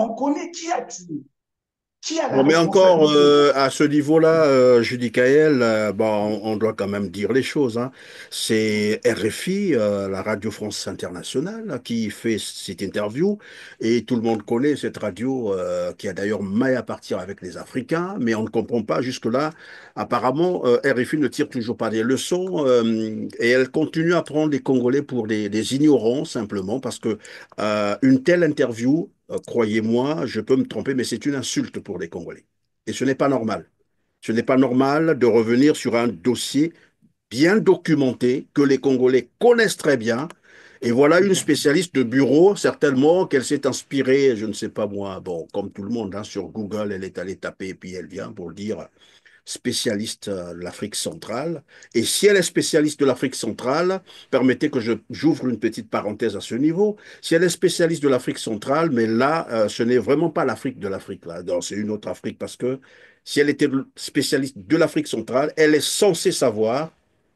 On connaît qui a tué, qui a la Bon, mais encore responsabilité. à ce niveau-là, Judicaël, bon, on doit quand même dire les choses, hein. C'est RFI, la Radio France Internationale, qui fait cette interview et tout le monde connaît cette radio qui a d'ailleurs maille à partir avec les Africains, mais on ne comprend pas jusque-là. Apparemment, RFI ne tire toujours pas des leçons et elle continue à prendre les Congolais pour des ignorants simplement parce que une telle interview, croyez-moi, je peux me tromper, mais c'est une insulte pour les Congolais. Et ce n'est pas normal. Ce n'est pas normal de revenir sur un dossier bien documenté que les Congolais connaissent très bien. Et voilà une spécialiste de bureau, certainement qu'elle s'est inspirée, je ne sais pas moi, bon, comme tout le monde, hein, sur Google, elle est allée taper et puis elle vient pour dire spécialiste de l'Afrique centrale. Et si elle est spécialiste de l'Afrique centrale, permettez que j'ouvre une petite parenthèse à ce niveau. Si elle est spécialiste de l'Afrique centrale, mais là, ce n'est vraiment pas l'Afrique de l'Afrique, là. C'est une autre Afrique parce que si elle était spécialiste de l'Afrique centrale, elle est censée savoir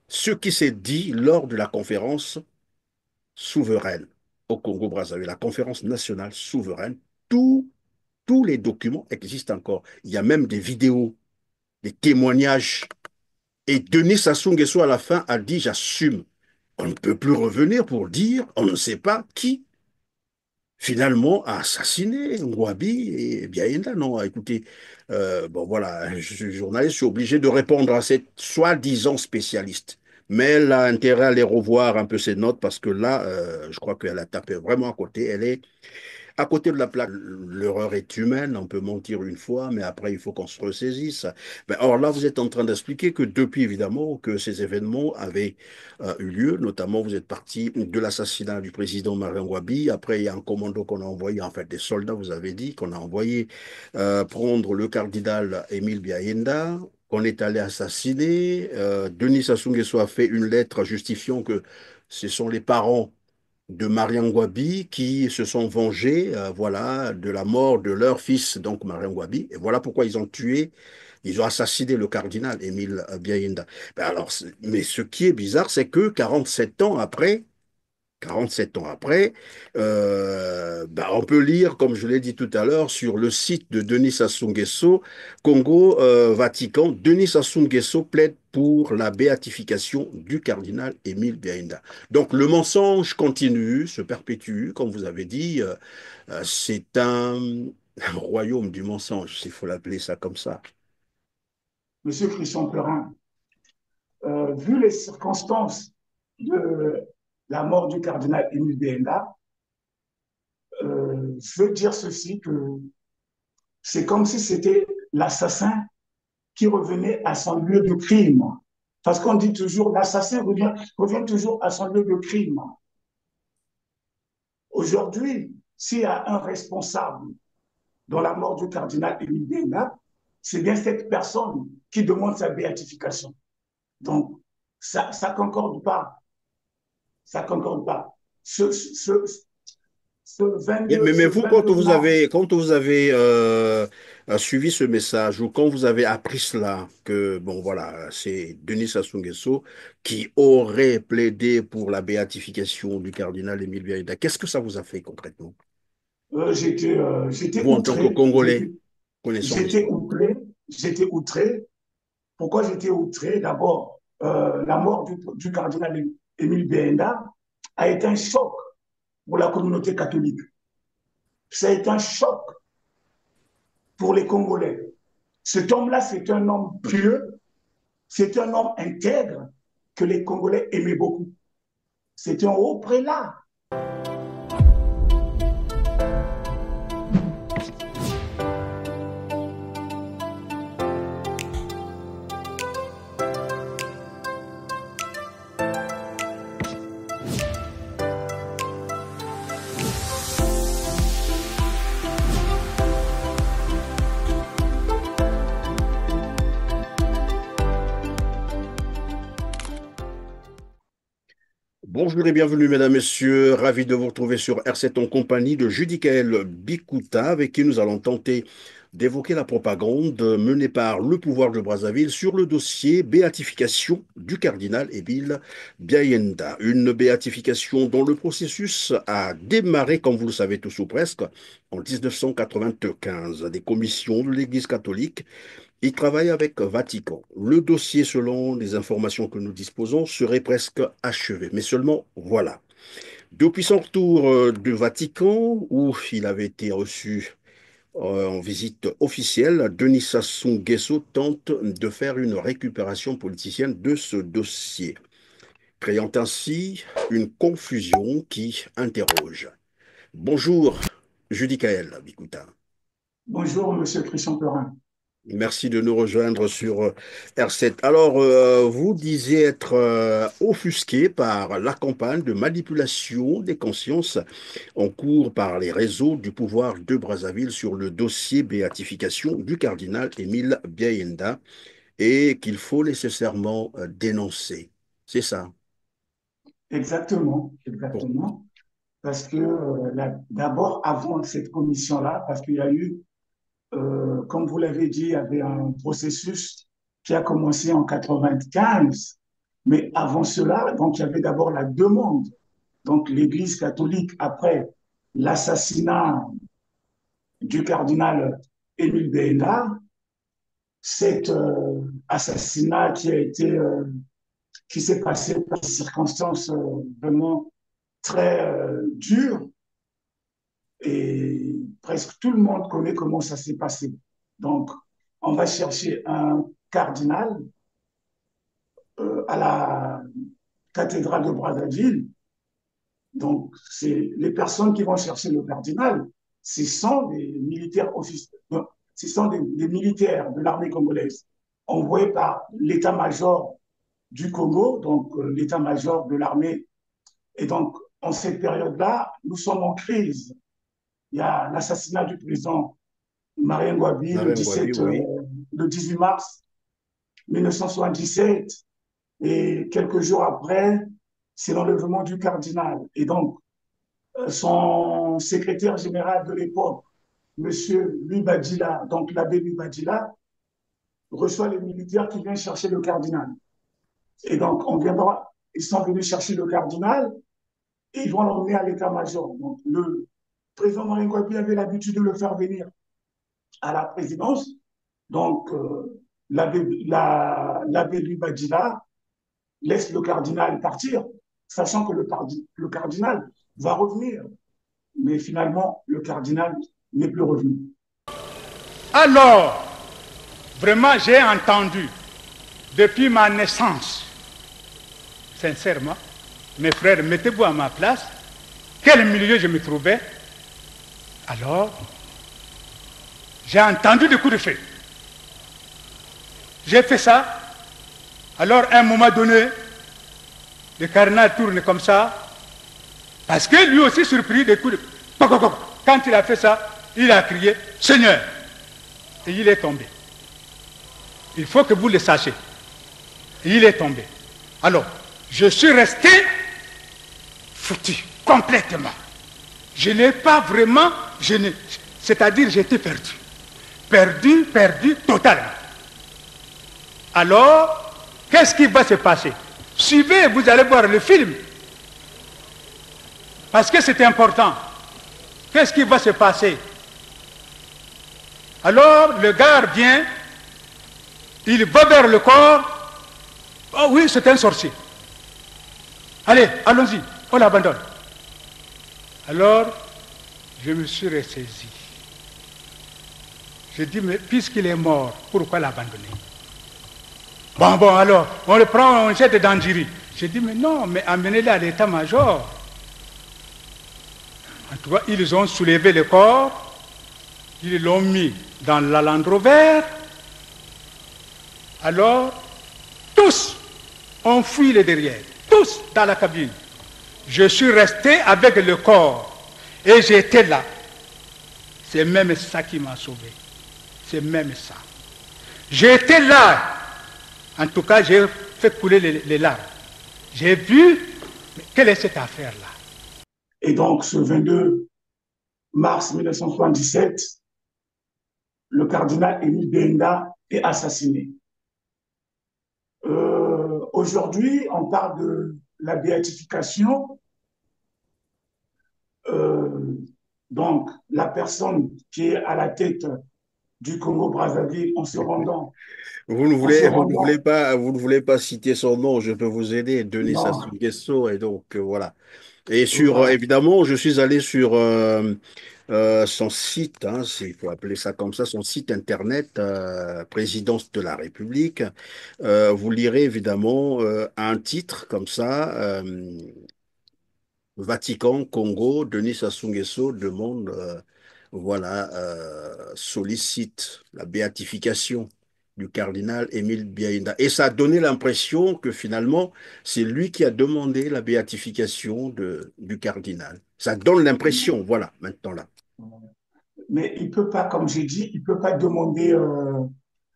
ce qui s'est dit lors de la conférence souveraine au Congo-Brazzaville, la conférence nationale souveraine. Tous, tous les documents existent encore. Il y a même des vidéos, des témoignages. Et Denis Sassou Nguesso, à la fin, a dit, j'assume. On ne peut plus revenir pour dire, on ne sait pas qui, finalement, a assassiné Ngouabi et Biaïnda. Non, écoutez, bon voilà, je suis journaliste, je suis obligé de répondre à cette soi-disant spécialiste. Mais elle a intérêt à aller revoir un peu ses notes parce que là, je crois qu'elle a tapé vraiment à côté. Elle est à côté de la plaque, l'erreur est humaine, on peut mentir une fois, mais après, il faut qu'on se ressaisisse. Ben, or là, vous êtes en train d'expliquer que depuis, évidemment, que ces événements avaient eu lieu, notamment, vous êtes parti de l'assassinat du président Marien Ngouabi. Après, il y a un commando qu'on a envoyé, en fait, des soldats, vous avez dit, qu'on a envoyé prendre le cardinal Émile Biaïnda, qu'on est allé assassiner. Denis Sassou Nguesso a fait une lettre justifiant que ce sont les parents de Mariam Ngouabi qui se sont vengés, voilà, de la mort de leur fils, donc Mariam Ngouabi. Et voilà pourquoi ils ont tué, ils ont assassiné le cardinal Émile Biaïnda. Ben alors, mais ce qui est bizarre, c'est que 47 ans après, bah, on peut lire, comme je l'ai dit tout à l'heure, sur le site de Denis Sassou Nguesso, Congo, Vatican, Denis Sassou Nguesso plaide pour la béatification du cardinal Émile Biaïnda. Donc le mensonge continue, se perpétue, comme vous avez dit, c'est un royaume du mensonge, s'il faut l'appeler ça comme ça. Monsieur Christian Perrin, vu les circonstances de la mort du cardinal Émile Béenda, je veux dire ceci, que c'est comme si c'était l'assassin qui revenait à son lieu de crime. Parce qu'on dit toujours, l'assassin revient toujours à son lieu de crime. Aujourd'hui, s'il y a un responsable dans la mort du cardinal Émile Béenda, c'est bien cette personne qui demande sa béatification. Donc, ça concorde pas. Ça concorde pas. Ce, ce, ce Mais ce vous, 22 mars, quand vous avez suivi ce message ou quand vous avez appris cela, que, bon, voilà, c'est Denis Sassou Nguesso qui aurait plaidé pour la béatification du cardinal Émile Biaïda, qu'est-ce que ça vous a fait concrètement? j'étais Vous, en tant que outré, Congolais, connaissant j'étais l'histoire. outré, j'étais outré. Pourquoi j'étais outré? D'abord, la mort du cardinal Émile Béenda a été un choc pour la communauté catholique. Ça a été un choc pour les Congolais. Cet homme-là, c'est un homme pieux, c'est un homme intègre que les Congolais aimaient beaucoup. C'est un haut prélat. Bonjour et bienvenue, mesdames, messieurs. Ravi de vous retrouver sur R7 en compagnie de Judicaël Bikuta, avec qui nous allons tenter d'évoquer la propagande menée par le pouvoir de Brazzaville sur le dossier béatification du cardinal Émile Biayenda. Une béatification dont le processus a démarré, comme vous le savez tous ou presque, en 1995. Des commissions de l'Église catholique y travaillent avec Vatican. Le dossier, selon les informations que nous disposons, serait presque achevé. Mais seulement, voilà. Depuis son retour du Vatican, où il avait été reçu en visite officielle, Denis Sassou Nguesso tente de faire une récupération politicienne de ce dossier, créant ainsi une confusion qui interroge. Bonjour, Judy Kael Bikuta. Bonjour, Monsieur Christian Perrin. Merci de nous rejoindre sur R7. Alors, vous disiez être offusqué par la campagne de manipulation des consciences en cours par les réseaux du pouvoir de Brazzaville sur le dossier béatification du cardinal Émile Biayenda et qu'il faut nécessairement dénoncer. C'est ça. Exactement, Pour- exactement. Parce que d'abord, avant cette commission-là, parce qu'il y a eu, comme vous l'avez dit, il y avait un processus qui a commencé en 95. Mais avant cela, donc il y avait d'abord la demande. Donc l'Église catholique, après l'assassinat du cardinal Émile Bénard, cet assassinat qui s'est passé par des circonstances vraiment très dures et presque tout le monde connaît comment ça s'est passé. Donc, on va chercher un cardinal à la cathédrale de Brazzaville. Donc, c'est les personnes qui vont chercher le cardinal, ce sont des militaires officiels, ce sont des militaires de l'armée congolaise envoyés par l'état-major du Congo, donc l'état-major de l'armée. Et donc, en cette période-là, nous sommes en crise. Il y a l'assassinat du président Marien Ngouabi Ngouabi, oui. le 18 mars 1977. Et quelques jours après, c'est l'enlèvement du cardinal. Et donc, son secrétaire général de l'époque, Monsieur Lubadila, donc l'abbé Lubadila, reçoit les militaires qui viennent chercher le cardinal. Et donc, ils sont venus chercher le cardinal et ils vont l'emmener à l'état-major. Donc, le président Marien Ngouabi avait l'habitude de le faire venir à la présidence. Donc, l'abbé Lubadila laisse le cardinal partir, sachant que le cardinal va revenir. Mais finalement, le cardinal n'est plus revenu. Alors, vraiment, j'ai entendu, depuis ma naissance, sincèrement, mes frères, mettez-vous à ma place, quel milieu je me trouvais. Alors, j'ai entendu des coups de feu. J'ai fait ça. Alors, à un moment donné, le cardinal tourne comme ça, parce que lui aussi surpris des coups de... Quand il a fait ça, il a crié « Seigneur !» et il est tombé. Il faut que vous le sachiez. Il est tombé. Alors, je suis resté foutu, complètement. Je n'ai pas vraiment... C'est-à-dire, j'étais perdu. Perdu totalement. Alors, qu'est-ce qui va se passer? Suivez, vous allez voir le film. Parce que c'est important. Qu'est-ce qui va se passer? Alors, le gardien, il va vers le corps. Oh oui, c'est un sorcier. Allez, allons-y, on l'abandonne. Alors, je me suis ressaisi. J'ai dit, mais puisqu'il est mort, pourquoi l'abandonner? Bon, alors, on le prend, on jette dans Djiri. J'ai dit, mais non, mais amenez-le à l'état-major. En tout cas, ils ont soulevé le corps, ils l'ont mis dans la Land Rover. Alors, tous ont fui le derrière, tous dans la cabine. Je suis resté avec le corps et j'étais là. C'est même ça qui m'a sauvé. C'est même ça. J'étais là. En tout cas, j'ai fait couler les larmes. J'ai vu, mais quelle est cette affaire-là? Et donc, ce 22 mars 1977, le cardinal Émile Béenda est assassiné. Aujourd'hui, on parle de la béatification. Euh, donc, la personne qui est à la tête du Congo-Brazzaville Vous ne voulez pas citer son nom, je peux vous aider, Denis Sassou non, Nguesso, et donc voilà. Et voilà. évidemment, je suis allé sur son site, hein, il faut appeler ça comme ça, son site internet, Présidence de la République. Vous lirez évidemment un titre comme ça, Vatican, Congo, Denis Sassou Nguesso demande, sollicite la béatification du cardinal Émile Biaïnda. Et ça a donné l'impression que finalement, c'est lui qui a demandé la béatification du cardinal. Ça donne l'impression, voilà, maintenant là. Mais il ne peut pas, comme j'ai dit, il ne peut pas demander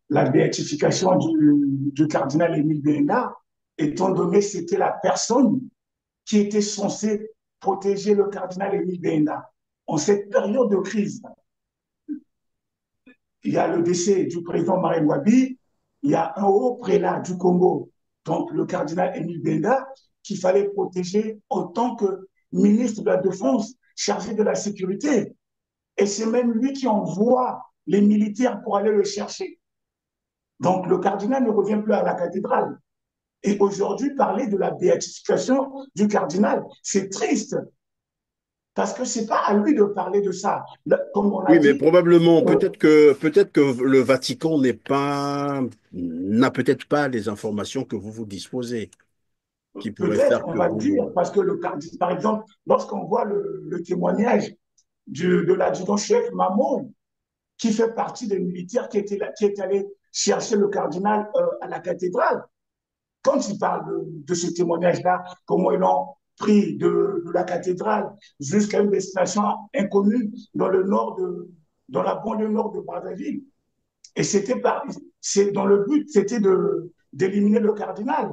la béatification du cardinal Émile Bénard, étant donné que c'était la personne qui était censée protéger le cardinal Émile Bénard. En cette période de crise, il y a le décès du président Marine Wabi, il y a un haut prélat du Congo, donc le cardinal Émile Bénard, qu'il fallait protéger en tant que ministre de la Défense chargé de la sécurité. Et c'est même lui qui envoie les militaires pour aller le chercher. Donc le cardinal ne revient plus à la cathédrale. Et aujourd'hui, parler de la béatification du cardinal, c'est triste, parce que ce n'est pas à lui de parler de ça. Comme on a Oui, mais dit, probablement, peut-être que le Vatican n'a peut-être pas les informations que vous disposez, qui pourraient peut-être, faire on que va le dire, vous. parce que le cardinal, par exemple, lorsqu'on voit le témoignage de l'adjudant-chef Mamoun, qui fait partie des militaires qui est allé chercher le cardinal à la cathédrale, quand il parle de ce témoignage-là, comment ils l'ont pris de la cathédrale jusqu'à une destination inconnue dans le dans la banlieue nord de Brazzaville. Et c'est dans le but, c'était d'éliminer le cardinal.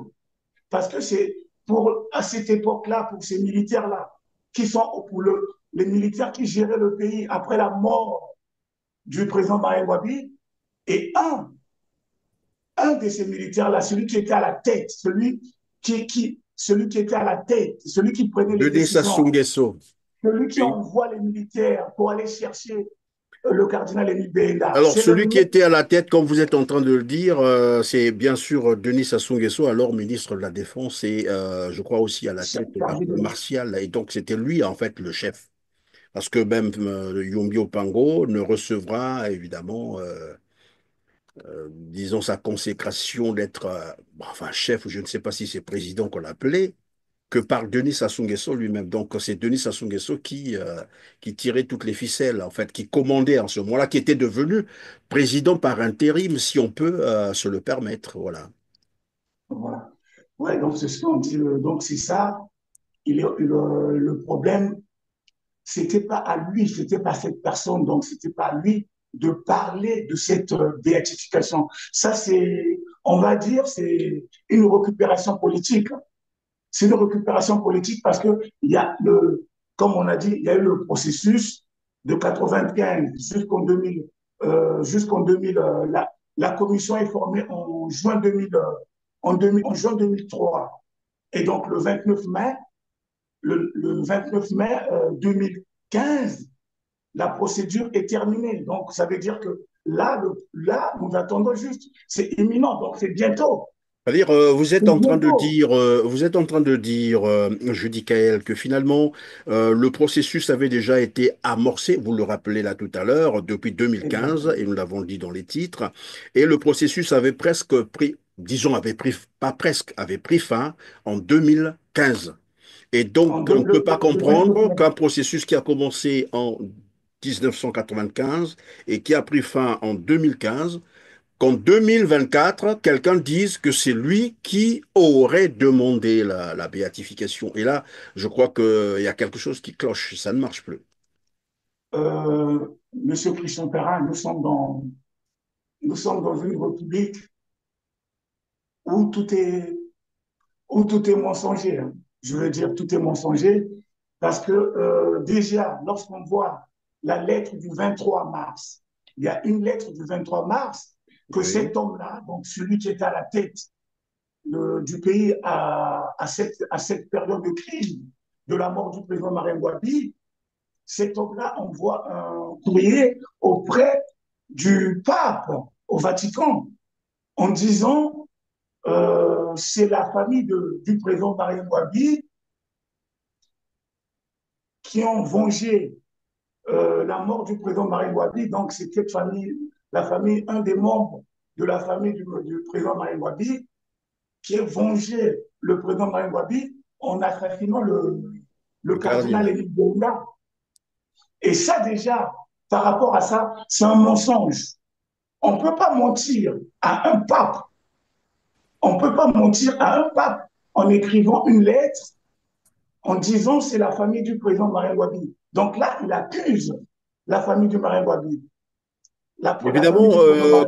Parce que c'est à cette époque-là, pour ces militaires-là, qui sont les militaires qui géraient le pays après la mort du président Maï Wabi, et un de ces militaires-là, celui qui était à la tête, celui qui était à la tête, celui qui prenait les Denis Sassou décisions, Nguesso. celui qui Oui. envoie les militaires pour aller chercher le cardinal Émile Béda, Alors, c'est le celui qui même était à la tête, comme vous êtes en train de le dire, c'est bien sûr Denis Sassou Nguesso, alors ministre de la Défense, et je crois aussi à la tête de la chargé cour de martiale. Et donc, c'était lui, en fait, le chef. Parce que même Yombi Opango ne recevra, évidemment, disons, sa consécration d'être, enfin, chef, ou je ne sais pas si c'est président qu'on l'appelait, que par Denis Sassou Nguesso lui-même. Donc, c'est Denis Sassou Nguesso qui tirait toutes les ficelles, en fait, qui commandait en ce moment-là, qui était devenu président par intérim, si on peut se le permettre. Voilà. voilà. Ouais, donc c'est ce qu'on dit. Donc c'est ça. Le problème, c'était pas à lui, c'était pas à cette personne. Donc c'était pas à lui de parler de cette béatification. Ça c'est, on va dire, c'est une récupération politique. C'est une récupération politique parce que il y a comme on a dit, il y a eu le processus de 95 jusqu'en 2000. La commission est formée en juin 2000, en juin 2003. Et donc le 29 mai 2015, la procédure est terminée. Donc ça veut dire que là, nous attendons juste. C'est imminent, donc c'est bientôt. C'est-à-dire, C'est bientôt. vous êtes en train de dire, Judy Kael, que finalement, le processus avait déjà été amorcé, vous le rappelez là tout à l'heure, depuis 2015, Exactement. et nous l'avons dit dans les titres, et le processus avait presque pris, disons, avait pris, pas presque, avait pris fin en 2015. Et donc, on ne peut pas Le 29 comprendre mai. qu'un processus qui a commencé en 1995 et qui a pris fin en 2015 qu'en 2024, quelqu'un dise que c'est lui qui aurait demandé la béatification. Et là, je crois qu'il y a quelque chose qui cloche, ça ne marche plus. Monsieur Christian Perrin, nous sommes dans une république où où tout est mensonger, hein. Je veux dire, tout est mensonger parce que déjà, lorsqu'on voit la lettre du 23 mars il y a une lettre du 23 mars que Oui. cet homme-là, donc celui qui était à la tête du pays à cette période de crise de la mort du président Marien Ngouabi, cet homme-là envoie un courrier auprès du pape au Vatican en disant c'est la famille du président Marien Ngouabi qui ont vengé la mort du président Marien Ngouabi. Donc, c'était la famille, un des membres de la famille du président Marien Ngouabi qui a vengé le président Marien Ngouabi en assassinant le cardinal Émile Bénda. Et ça, déjà, par rapport à ça, c'est un mensonge. On ne peut pas mentir à un pape. On ne peut pas mentir à un pape en écrivant une lettre en disant c'est la famille du président Marien Ngouabi. Donc là, il accuse la famille du Marien Ngouabi. Évidemment,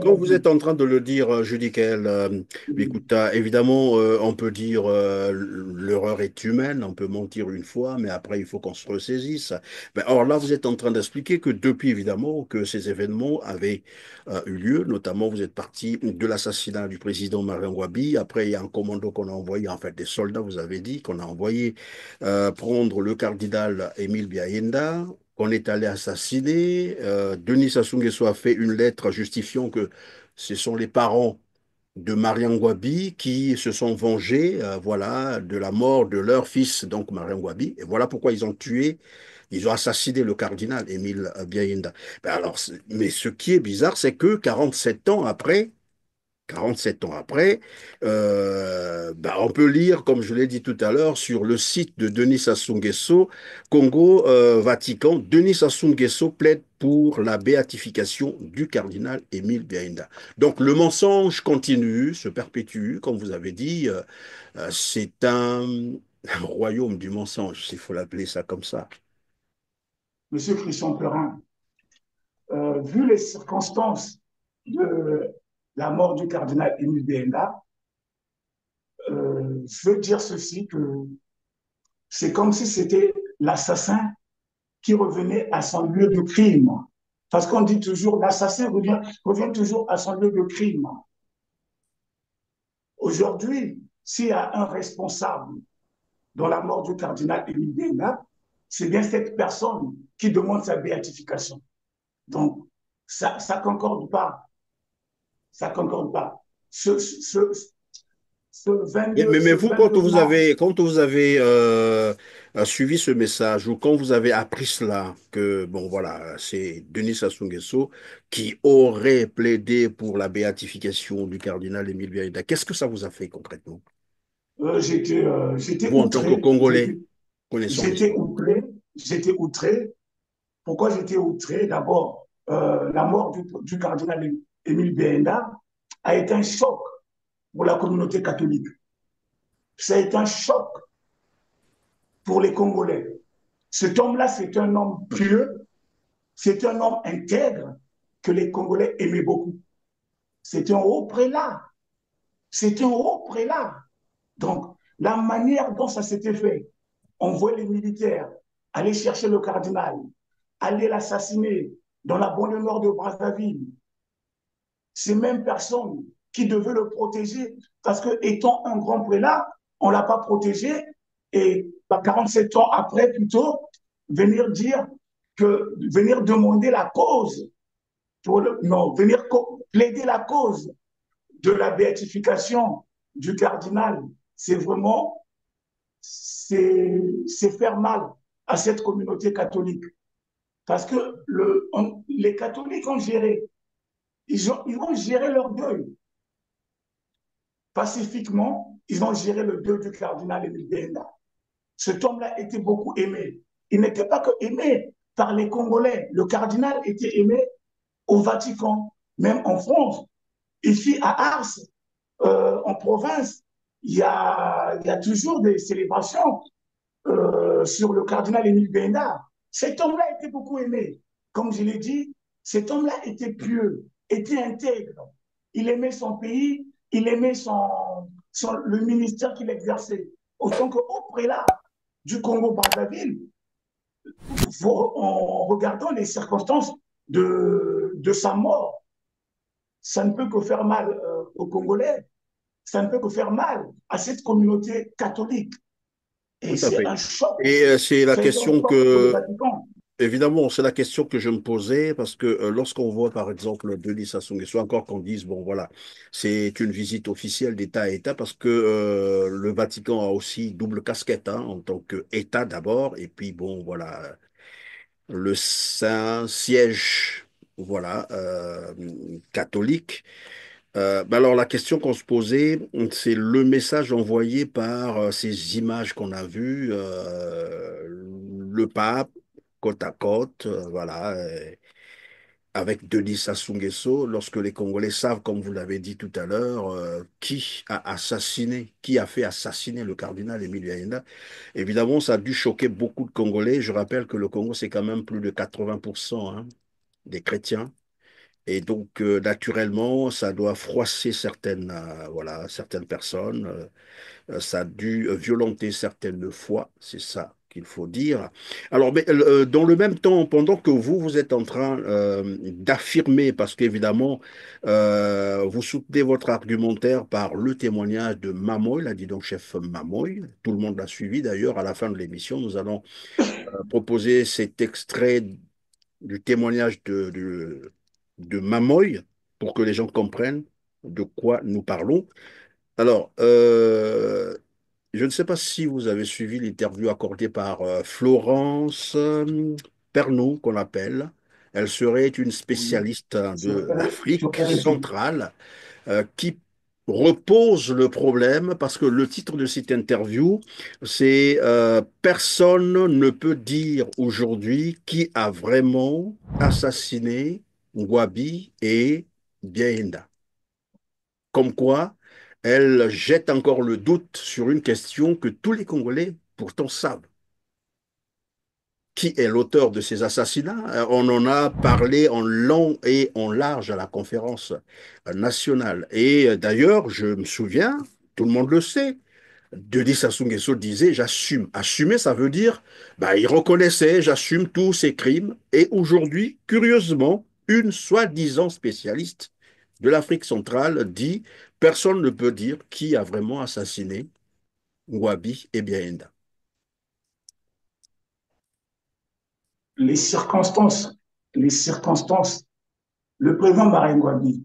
quand vous êtes en train de le dire, Judicaël, Bikuta, évidemment, on peut dire l'erreur est humaine, on peut mentir une fois, mais après, il faut qu'on se ressaisisse. Ben, or là, vous êtes en train d'expliquer que depuis, évidemment, que ces événements avaient eu lieu, notamment, vous êtes parti de l'assassinat du président Marien Ngouabi. Après, il y a un commando qu'on a envoyé, en fait, des soldats, vous avez dit, qu'on a envoyé prendre le cardinal Émile Biaenda, qu'on est allé assassiner. Denis Sassou Nguesso a fait une lettre justifiant que ce sont les parents de Mariam Ngouabi qui se sont vengés, voilà, de la mort de leur fils, donc Mariam Ngouabi. Et voilà pourquoi ils ont assassiné le cardinal Émile Biaenda. Ben alors, mais ce qui est bizarre, c'est que 47 ans après, on peut lire, comme je l'ai dit tout à l'heure, sur le site de Denis Sassou Nguesso, Congo, Vatican, Denis Sassou Nguesso plaide pour la béatification du cardinal Émile Biaenda. Donc le mensonge continue, se perpétue, comme vous avez dit, c'est un royaume du mensonge, s'il faut l'appeler ça comme ça. Monsieur Christian Perrin, vu les circonstances de la mort du cardinal Émile Biaenda, je veux dire ceci, que c'est comme si c'était l'assassin qui revenait à son lieu de crime. Parce qu'on dit toujours, l'assassin revient toujours à son lieu de crime. Aujourd'hui, s'il y a un responsable dans la mort du cardinal Émile Biaenda, c'est bien cette personne qui demande sa béatification. Donc, ça ne concorde pas. Ça ne concorde pas. Ce 22, Mais vous, quand 22 vous mars, avez suivi ce message ou quand vous avez appris cela, que, bon, voilà, c'est Denis Sassou Nguesso qui aurait plaidé pour la béatification du cardinal Émile Biaenda, qu'est-ce que ça vous a fait concrètement? j'étais Vous, en tant que outré. Congolais, connaissant J'étais l'histoire. outré. J'étais outré. Pourquoi j'étais outré? D'abord, la mort du cardinal Émile Biaenda a été un choc pour la communauté catholique. Ça a été un choc pour les Congolais. Cet homme-là, c'est un homme pieux, c'est un homme intègre que les Congolais aimaient beaucoup. C'est un haut prélat. C'est un haut prélat. Donc, la manière dont ça s'était fait, on voit les militaires aller chercher le cardinal, aller l'assassiner dans la banlieue nord de Brazzaville. Ces mêmes personnes qui devaient le protéger, parce que étant un grand prélat, on ne l'a pas protégé, et 47 ans après, plutôt, venir demander la cause, venir plaider la cause de la béatification du cardinal, c'est vraiment, c'est faire mal à cette communauté catholique. Parce que les catholiques ont géré, ils ont géré leur deuil. Pacifiquement, ils ont géré le deuil du cardinal Émile Biaenda. Cet homme-là était beaucoup aimé. Il n'était pas que aimé par les Congolais. Le cardinal était aimé au Vatican, même en France. Ici, à Ars, en province, il y a toujours des célébrations sur le cardinal Émile Biaenda. Cet homme-là était beaucoup aimé. Comme je l'ai dit, cet homme-là était pieux, était intègre. Il aimait son pays, il aimait le ministère qu'il exerçait. Autant que haut prélat du Congo-Brazzaville, en regardant les circonstances de de sa mort, ça ne peut que faire mal aux Congolais, ça ne peut que faire mal à cette communauté catholique. Et Tout à c'est fait. un choc, Et c'est la c'est un question choc pour le que, Vatican. évidemment, c'est la question que je me posais parce que lorsqu'on voit, par exemple, Denis Sassou Nguesso, encore qu'on dise, bon, voilà, c'est une visite officielle d'État à État parce que le Vatican a aussi double casquette, hein, en tant qu'État d'abord, et puis, bon, voilà, le Saint-Siège, voilà, catholique. Ben alors la question qu'on se posait, c'est le message envoyé par ces images qu'on a vues, le pape côte à côte, voilà, avec Denis Sassou Nguesso, lorsque les Congolais savent, comme vous l'avez dit tout à l'heure, qui a assassiné, qui a fait assassiner le cardinal Émile Biayenda. Évidemment, ça a dû choquer beaucoup de Congolais. Je rappelle que le Congo, c'est quand même plus de 80% hein, des chrétiens. Et donc, naturellement, ça doit froisser certaines, voilà, certaines personnes. Ça a dû violenter certaines fois, c'est ça qu'il faut dire. Alors, mais, dans le même temps, pendant que vous êtes en train d'affirmer, parce qu'évidemment, vous soutenez votre argumentaire par le témoignage de Mamoy, l'adjudant-chef Mamoy. Tout le monde l'a suivi d'ailleurs. À la fin de l'émission, nous allons proposer cet extrait du témoignage de Mamoy pour que les gens comprennent de quoi nous parlons. Alors, je ne sais pas si vous avez suivi l'interview accordée par Florence Pernou, qu'on appelle. Elle serait une Oui, spécialiste sur, de l'Afrique sur RFI. centrale qui repose le problème parce que le titre de cette interview, c'est Personne ne peut dire aujourd'hui qui a vraiment assassiné Ngouabi et Biaenda. Comme quoi, elle jette encore le doute sur une question que tous les Congolais pourtant savent. Qui est l'auteur de ces assassinats? On en a parlé en long et en large à la conférence nationale. Et d'ailleurs, je me souviens, tout le monde le sait, Denis Sassou Nguesso disait j'assume. Assumer, ça veut dire, bah, il reconnaissait, j'assume tous ces crimes. Et aujourd'hui, curieusement, une soi-disant spécialiste de l'Afrique centrale dit personne ne peut dire qui a vraiment assassiné Ngouabi et Biaenda. Les circonstances, les circonstances, le président Marine Ngouabi,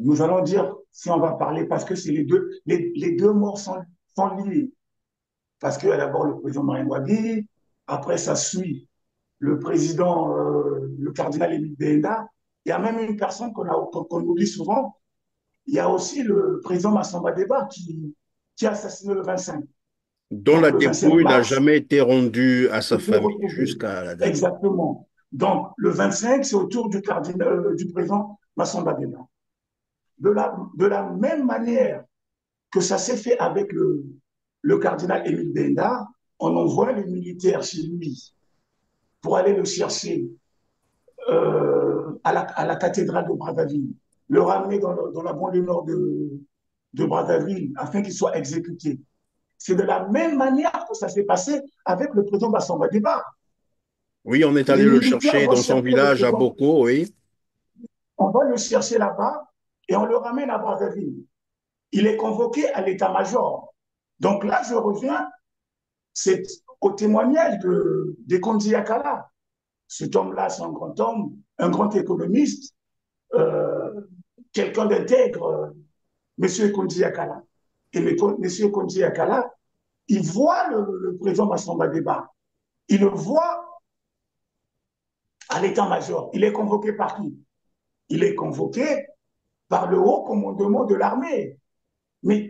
nous allons dire, si on va parler, parce que c'est les deux morts sont liés. Parce qu'il y a d'abord le président Marine Ngouabi, après ça suit le président, le cardinal Émile Benda. Il y a même une personne qu'on oublie souvent, il y a aussi le président Massamba Deba qui a assassiné le 25. Dont Donc la le 25 dépouille n'a mars, jamais été rendue à sa c'était famille retrouvé. jusqu'à la date. Exactement. Donc le 25, c'est au tour du cardinal, du président Massamba Deba. De la même manière que ça s'est fait avec le cardinal Émile Benda, on envoie les militaires chez lui pour aller le chercher à la cathédrale de Brazzaville, le ramener dans la banlieue nord de Brazzaville afin qu'il soit exécuté. C'est de la même manière que ça s'est passé avec le président Bassamba Deba. Oui, on est allé Les le militaires chercher vont dans son chercher le village à président, Boko, oui. on va le chercher là-bas et on le ramène à Brazzaville. Il est convoqué à l'état-major. Donc là, je reviens au témoignage de Kondi Akala. Cet homme-là, c'est un grand homme, un grand économiste, euh, quelqu'un d'intègre, M. Kondi Akala. Et M. Kondi Akala, il voit le président Massamba Deba. Il le voit à l'état-major. Il est convoqué par qui? Il est convoqué par le haut commandement de l'armée. Mais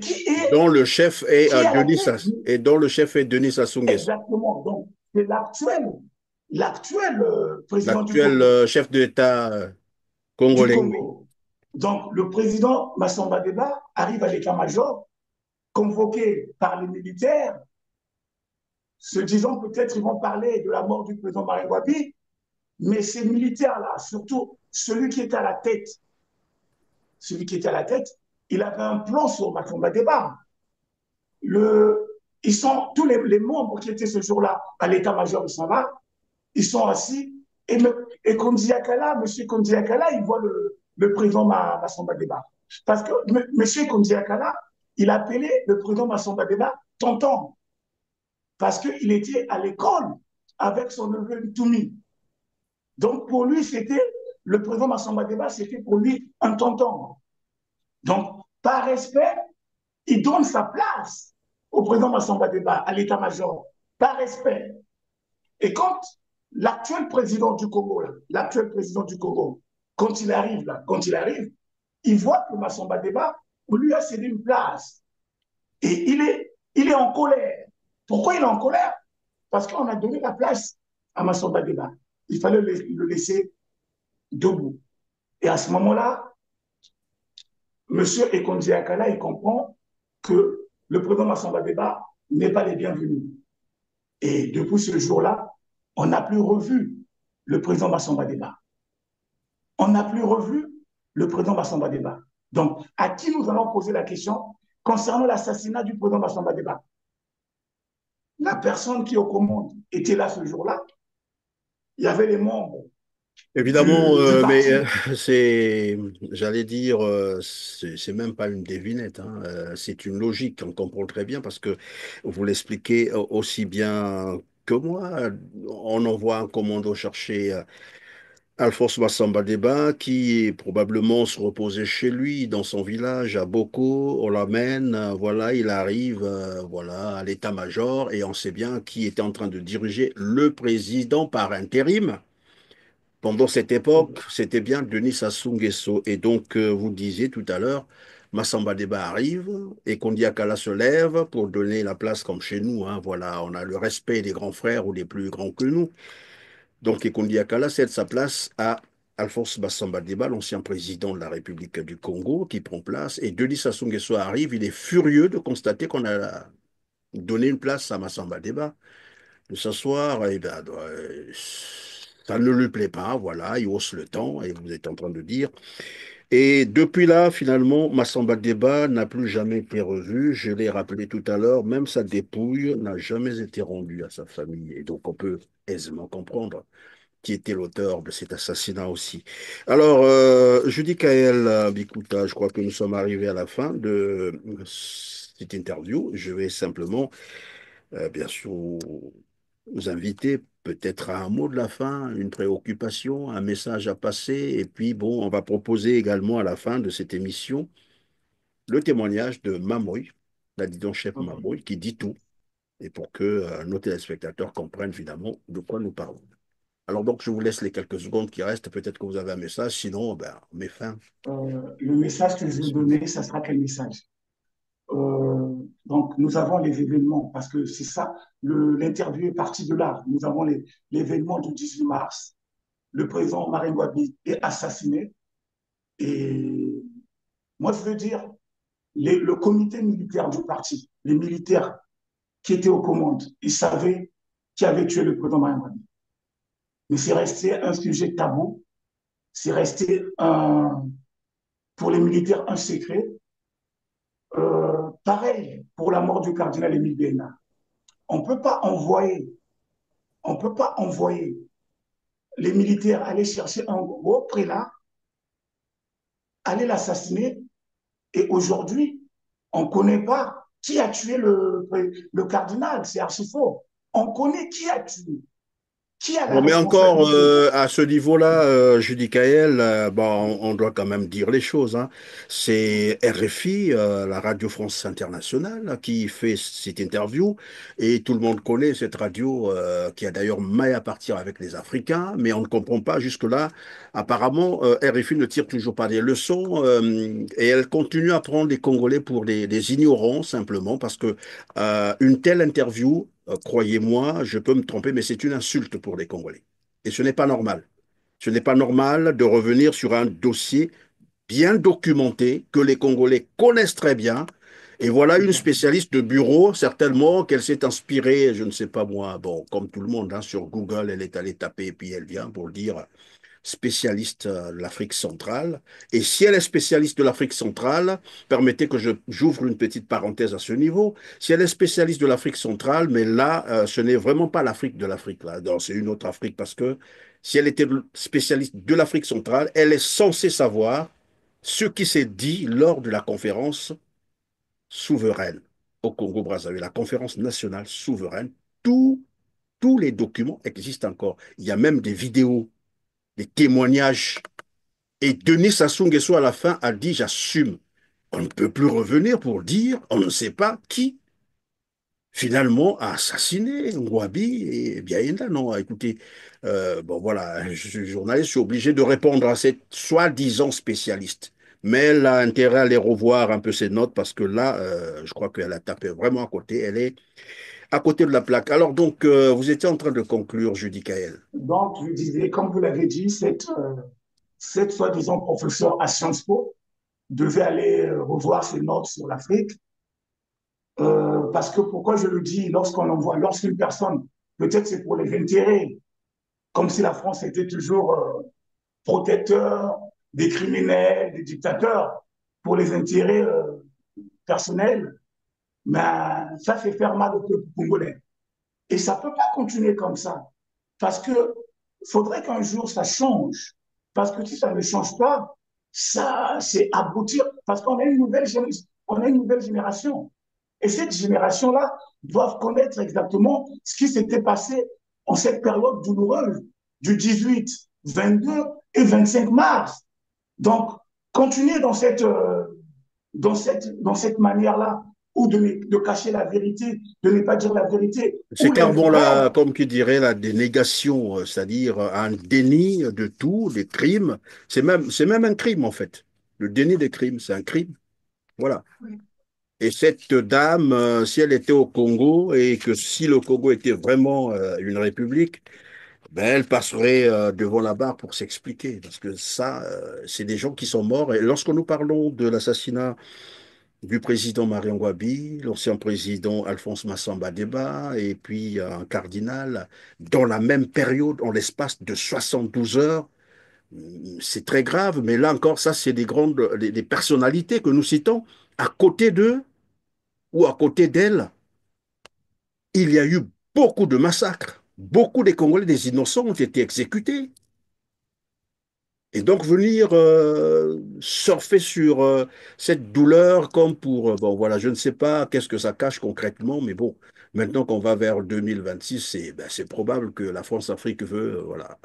Dont le chef est qui est à la Denis tête? et dont le chef est Denis Sassou Nguesso, Exactement. Donc, c'est l'actuel président du l'actuel Congo, chef d'État du congolais, oui. Congo. Donc, le président Massamba Deba arrive à l'état-major, convoqué par les militaires, se disant peut-être ils vont parler de la mort du président Marine Wabi, mais ces militaires-là, surtout celui qui était à la tête, il avait un plan sur Massamba Deba. Tous les membres qui étaient ce jour-là à l'état-major, ils sont là, ils sont assis Et M. Kondiakala, il voit le président Massamba Deba. Parce que M. Kondiakala, il appelait le président Massamba Deba tonton, parce qu'il était à l'école avec son neveu Toumi. Donc pour lui, le président Massamba Deba, c'était pour lui un tonton. Donc, par respect, il donne sa place au président Massamba Deba, à l'état-major, par respect. Et quand l'actuel président du Congo, quand il arrive, il voit que Massamba Deba, on lui a cédé une place. Et il est en colère. Pourquoi il est en colère? Parce qu'on a donné la place à Massamba Deba. Il fallait le laisser debout. Et à ce moment-là, M. Ekondi Akala, il comprend que le président Massamba Deba n'est pas les bienvenus. Et depuis ce jour-là, on n'a plus revu le président Massamba Deba. On n'a plus revu le président Massamba Deba. Donc, à qui nous allons poser la question concernant l'assassinat du président Massamba Deba? La personne qui est aux commandes était là ce jour-là. Il y avait les membres Évidemment, du mais parti. j'allais dire, c'est même pas une devinette, hein, c'est une logique, on comprend très bien parce que vous l'expliquez aussi bien que moi. On envoie un commando chercher Alphonse Massamba Deba qui probablement se reposait chez lui dans son village à Boko. On l'amène, voilà, il arrive, voilà, à l'état-major et on sait bien qui était en train de diriger le président par intérim. Pendant cette époque, c'était bien Denis Sassou Nguesso. Et donc, vous disiez tout à l'heure, Massamba Deba arrive et Kondiakala se lève pour donner la place comme chez nous, hein. Voilà, on a le respect des grands frères ou des plus grands que nous. Donc, Kondiakala cède sa place à Alphonse Massamba Deba, l'ancien président de la République du Congo, qui prend place. Et Denis Sassou Nguesso arrive. Il est furieux de constater qu'on a donné une place à Massamba Deba de s'asseoir, eh ben, ça ne lui plaît pas, voilà, il hausse le temps, et vous êtes en train de dire. Et depuis là, finalement, Massamba Deba n'a plus jamais été revu. Je l'ai rappelé tout à l'heure, même sa dépouille n'a jamais été rendue à sa famille. Et donc, on peut aisément comprendre qui était l'auteur de cet assassinat aussi. Alors, Judy Kael Bikuta, je crois que nous sommes arrivés à la fin de cette interview. Je vais simplement bien sûr, nous inviter peut-être à un mot de la fin, une préoccupation, un message à passer. Et puis, bon, on va proposer également à la fin de cette émission le témoignage de Mamoy, l'adjudant-chef Mamoy, qui dit tout. Et pour que nos téléspectateurs comprennent évidemment de quoi nous parlons. Alors donc, je vous laisse les quelques secondes qui restent. Peut-être que vous avez un message. Sinon, ben, on met fin. Le message que je vais donner, ça sera quel message? Euh, donc, nous avons les événements, parce que c'est ça, l'interview est partie de là. Nous avons l'événement du 18 mars. Le président Marine Wabi est assassiné. Et moi, je veux dire, le comité militaire du parti, les militaires qui étaient aux commandes, ils savaient qui avait tué le président Marine Wabi. Mais c'est resté un sujet tabou. C'est resté pour les militaires un secret. Pareil pour la mort du cardinal Émile Béna. On ne peut pas envoyer, on peut pas envoyer les militaires aller chercher un gros prélat, aller l'assassiner, et aujourd'hui, on ne connaît pas qui a tué le cardinal, c'est archi faux. On connaît qui a tué, qui a la Bon, mais encore responsabilité. à ce niveau-là, Judy Kael, bon, on doit quand même dire les choses, hein. C'est RFI, la Radio France Internationale, qui fait cette interview et tout le monde connaît cette radio qui a d'ailleurs maille à partir avec les Africains, mais on ne comprend pas jusque-là. Apparemment, RFI ne tire toujours pas des leçons et elle continue à prendre les Congolais pour des ignorants simplement parce que une telle interview, croyez-moi, je peux me tromper, mais c'est une insulte pour les Congolais. Et ce n'est pas normal. Ce n'est pas normal de revenir sur un dossier bien documenté que les Congolais connaissent très bien. Et voilà une spécialiste de bureau, certainement qu'elle s'est inspirée, je ne sais pas moi, bon, comme tout le monde, hein, sur Google, elle est allée taper et puis elle vient pour le dire spécialiste de l'Afrique centrale. Et si elle est spécialiste de l'Afrique centrale, permettez que j'ouvre une petite parenthèse à ce niveau. Si elle est spécialiste de l'Afrique centrale, mais là, ce n'est vraiment pas l'Afrique de l'Afrique, là. C'est une autre Afrique parce que si elle était spécialiste de l'Afrique centrale, elle est censée savoir ce qui s'est dit lors de la conférence souveraine au Congo-Brazzaville, la conférence nationale souveraine. Tous, tous les documents existent encore. Il y a même des vidéos, des témoignages. Et Denis Sassou Nguesso, à la fin, a dit, j'assume. On ne peut plus revenir pour dire, on ne sait pas qui finalement a assassiné Ngouabi et Biaïnda. Non, écoutez, bon voilà, je suis journaliste, je suis obligé de répondre à cette soi-disant spécialiste. Mais elle a intérêt à aller revoir un peu ses notes parce que là, je crois qu'elle a tapé vraiment à côté. Elle est à côté de la plaque. Alors donc, vous étiez en train de conclure, Judy Kael. Donc, je disais, comme vous l'avez dit, cette soi-disant professeur à Sciences Po devait aller revoir ses notes sur l'Afrique. Parce que pourquoi je le dis, lorsqu'une personne, peut-être c'est pour les intérêts, comme si la France était toujours protecteur des criminels, des dictateurs, pour les intérêts personnels, mais ça fait faire mal au peuple congolais. Et ça ne peut pas continuer comme ça. Parce que faudrait qu'un jour ça change. Parce que si ça ne change pas, ça, c'est aboutir. Parce qu'on a on a une nouvelle génération. Et cette génération-là doit connaître exactement ce qui s'était passé en cette période douloureuse du 18, 22 et 25 mars. Donc, continuer dans cette manière-là, ou de cacher la vérité, de ne pas dire la vérité, C'est ou clairement, l'influence. là, comme qui dirait, la dénégation, c'est-à-dire un déni de tout, des crimes. C'est même un crime, en fait. Le déni des crimes, c'est un crime. Voilà. Et cette dame, si elle était au Congo et que si le Congo était vraiment une république, ben elle passerait devant la barre pour s'expliquer. Parce que ça, c'est des gens qui sont morts. Et lorsque nous parlons de l'assassinat du président Mario Ngouabi, l'ancien président Alphonse Massamba Deba, et puis un cardinal, dans la même période, en l'espace de 72 heures, c'est très grave. Mais là encore, ça, c'est des personnalités que nous citons. À côté d'eux, ou à côté d'elle, il y a eu beaucoup de massacres. Beaucoup des Congolais, des innocents, ont été exécutés. Et donc venir surfer sur cette douleur comme pour, bon voilà, je ne sais pas qu'est-ce que ça cache concrètement, mais bon, maintenant qu'on va vers 2026, c'est probable que la France-Afrique veut voilà,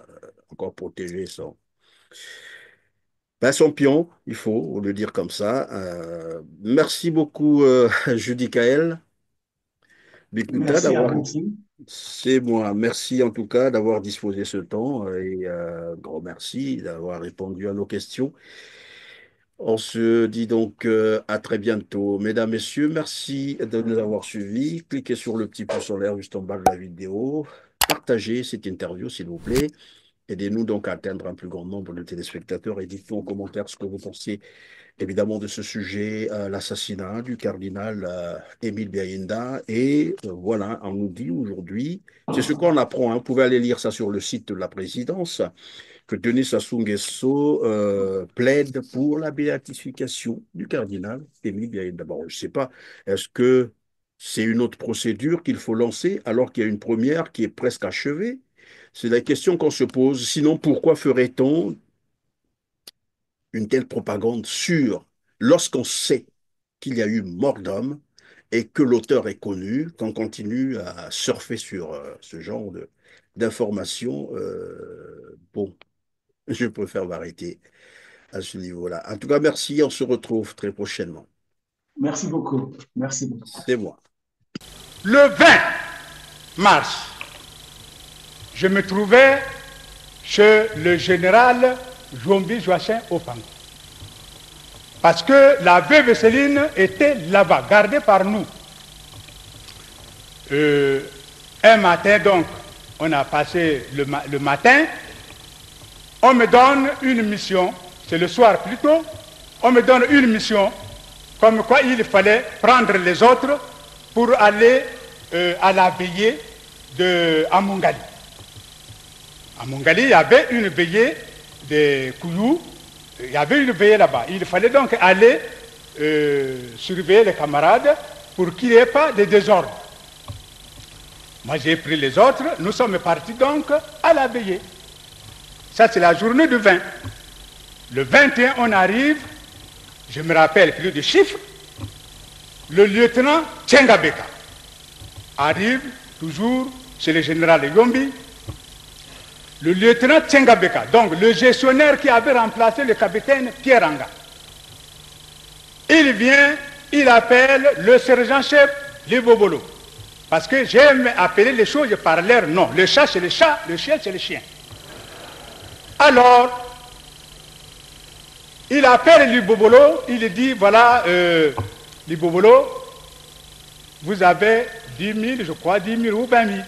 encore protéger son pion, il faut le dire comme ça. Merci beaucoup, Judy Kael Bikuta, Merci à d'avoir vous aussi. C'est moi. Merci en tout cas d'avoir disposé ce temps et grand merci d'avoir répondu à nos questions. On se dit donc à très bientôt. Mesdames, Messieurs, merci de nous avoir suivis. Cliquez sur le petit pouce en l'air juste en bas de la vidéo. Partagez cette interview, s'il vous plaît. Aidez-nous donc à atteindre un plus grand nombre de téléspectateurs et dites-nous en commentaire ce que vous pensez évidemment de ce sujet, l'assassinat du cardinal Émile Biaïnda. Et voilà, on nous dit aujourd'hui, c'est ce qu'on apprend, hein, vous pouvez aller lire ça sur le site de la présidence, que Denis Sassou Nguesso plaide pour la béatification du cardinal Émile Biaïnda. Bon, je ne sais pas, est-ce que c'est une autre procédure qu'il faut lancer alors qu'il y a une première qui est presque achevée? C'est la question qu'on se pose. Sinon, pourquoi ferait-on une telle propagande sûre lorsqu'on sait qu'il y a eu mort d'homme et que l'auteur est connu, qu'on continue à surfer sur ce genre d'informations? Bon, je préfère m'arrêter à ce niveau-là. En tout cas, merci, on se retrouve très prochainement. Merci beaucoup. Merci beaucoup. C'est moi. Le 20 mars, je me trouvais chez le général Jombi Joachim Opango. Parce que la veuve Céline était là-bas, gardée par nous. Un matin, donc, on a passé le matin, on me donne une mission, c'est le soir plutôt, on me donne une mission, comme quoi il fallait prendre les autres pour aller à la veillée à Mongali. À Mongali, il y avait une veillée des Kouyou, il y avait une veillée là-bas. Il fallait donc aller surveiller les camarades pour qu'il n'y ait pas de désordre. Moi, j'ai pris les autres, nous sommes partis donc à la veillée. Ça, c'est la journée du 20. Le 21, on arrive, je me rappelle plus de chiffres, le lieutenant Tchengabeka arrive toujours chez le général Yombi. Le lieutenant Tchengabeka, donc le gestionnaire qui avait remplacé le capitaine Pierre Anga. Il vient, il appelle le sergent-chef Libobolo. Parce que j'aime appeler les choses par leur nom. Le chat, c'est le chat, le chien, c'est le chien. Alors, il appelle Libobolo, il dit, voilà, Libobolo, vous avez 10 000, je crois, 10 000 ou 20 000.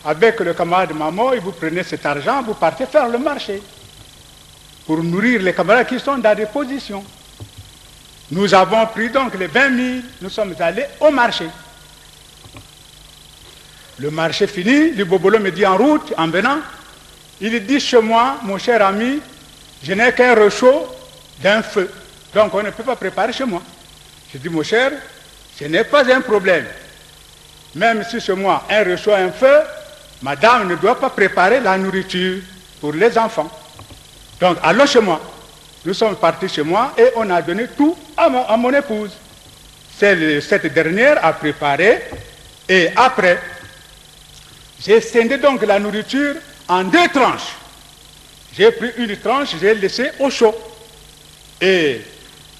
Avec le camarade Maman, et vous prenez cet argent, vous partez faire le marché pour nourrir les camarades qui sont dans des positions. Nous avons pris donc les 20 000, nous sommes allés au marché. Le marché fini, le Bobolo me dit en route, en venant, il dit chez moi, mon cher ami, je n'ai qu'un réchaud d'un feu. Donc on ne peut pas préparer chez moi. Je dis, mon cher, ce n'est pas un problème. Même si chez moi, un réchaud, un feu, madame ne doit pas préparer la nourriture pour les enfants. Donc allons chez moi. Nous sommes partis chez moi et on a donné tout à mon épouse. Cette dernière a préparé et après, j'ai scindé donc la nourriture en 2 tranches. J'ai pris une tranche, j'ai laissé au chaud. Et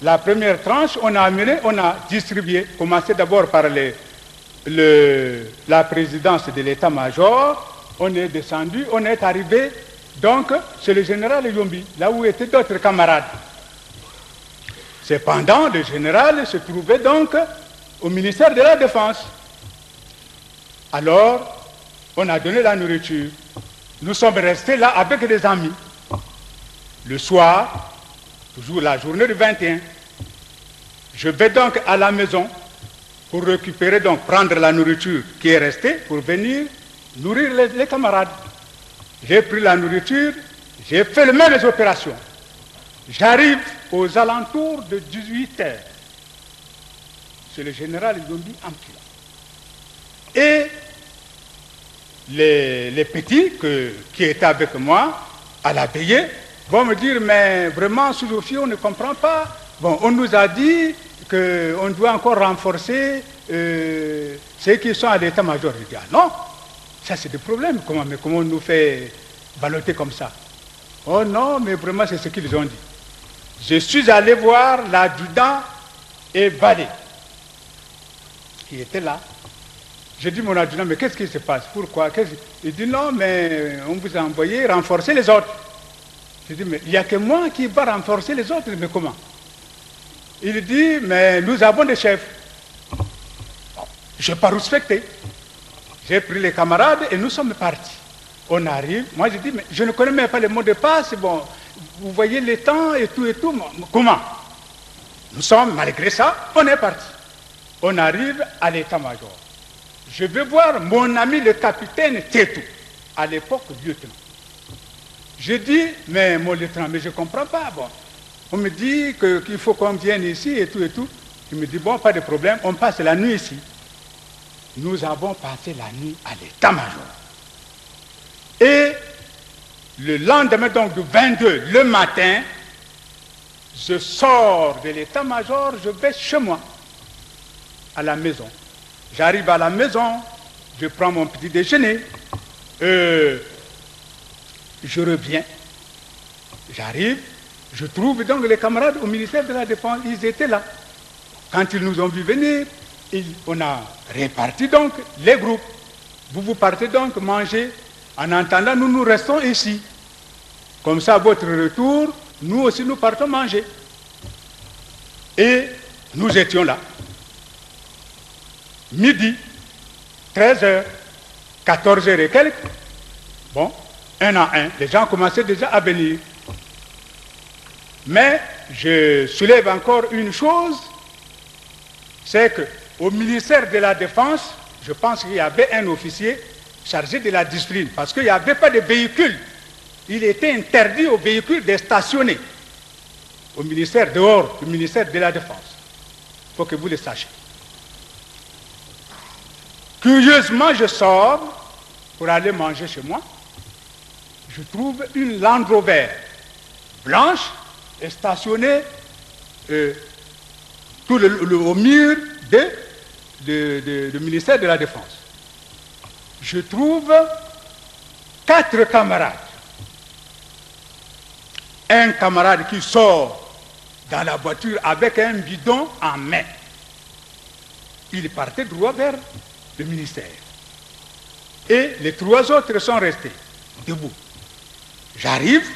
la première tranche, on a amené, on a distribué. Commencé d'abord par la présidence de l'état-major. On est descendu, on est arrivé donc chez le général Yombi, là où étaient d'autres camarades. Cependant, le général se trouvait donc au ministère de la Défense. Alors, on a donné la nourriture. Nous sommes restés là avec des amis. Le soir, toujours la journée du 21, je vais donc à la maison pour récupérer, donc prendre la nourriture qui est restée pour venir nourrir les camarades. J'ai pris la nourriture, j'ai fait les mêmes opérations. J'arrive aux alentours de 18 heures. C'est le général Yombi Ampila. Et les petits qui étaient avec moi à la veillée vont me dire, mais vraiment, sous-officier, on ne comprend pas. Bon, on nous a dit qu'on doit encore renforcer ceux qui sont à l'état-major. Je dis, ah non, ça c'est des problèmes. Mais comment on nous fait balloter comme ça? Oh non, mais vraiment, c'est ce qu'ils ont dit. Je suis allé voir l'adjudant et Valé, qui était là. J'ai dit, mon adjudant, mais qu'est-ce qui se passe? Pourquoi? Il dit, non, mais on vous a envoyé renforcer les autres. J'ai dit, mais il n'y a que moi qui va renforcer les autres, mais comment? Il dit, mais nous avons des chefs. Je n'ai pas respecté. J'ai pris les camarades et nous sommes partis. On arrive, moi je dis, mais je ne connais même pas les mots de passe, bon, vous voyez les temps et tout, comment? Nous sommes, malgré ça, on est parti. On arrive à l'état-major. Je vais voir mon ami le capitaine Tétou, à l'époque lieutenant. Je dis, mais mon lieutenant, mais je ne comprends pas, bon. On me dit qu'il faut qu'on vienne ici et tout. Il me dit, bon, pas de problème, on passe la nuit ici. Nous avons passé la nuit à l'état-major. Et le lendemain, donc du 22, le matin, je sors de l'état-major, je vais chez moi, à la maison. J'arrive à la maison, je prends mon petit déjeuner, je reviens, j'arrive, je trouve donc les camarades au ministère de la Défense, ils étaient là. Quand ils nous ont vu venir, on a réparti donc les groupes. Vous partez donc manger. En attendant, nous restons ici. Comme ça, à votre retour, nous aussi, nous partons manger. Et nous étions là. Midi, 13h, 14h et quelques. Bon, un à un, les gens commençaient déjà à venir. Mais je soulève encore une chose, c'est qu'au ministère de la Défense, je pense qu'il y avait un officier chargé de la discipline, parce qu'il n'y avait pas de véhicule. Il était interdit aux véhicules de stationner au ministère, dehors du ministère de la Défense. Il faut que vous le sachiez. Curieusement, je sors pour aller manger chez moi. je trouve une Land Rover blanche stationnée au mur du ministère de la Défense. Je trouve 4 camarades. Un camarade qui sort dans la voiture avec un bidon en main. Il partait droit vers le ministère. Et les 3 autres sont restés debout. J'arrive,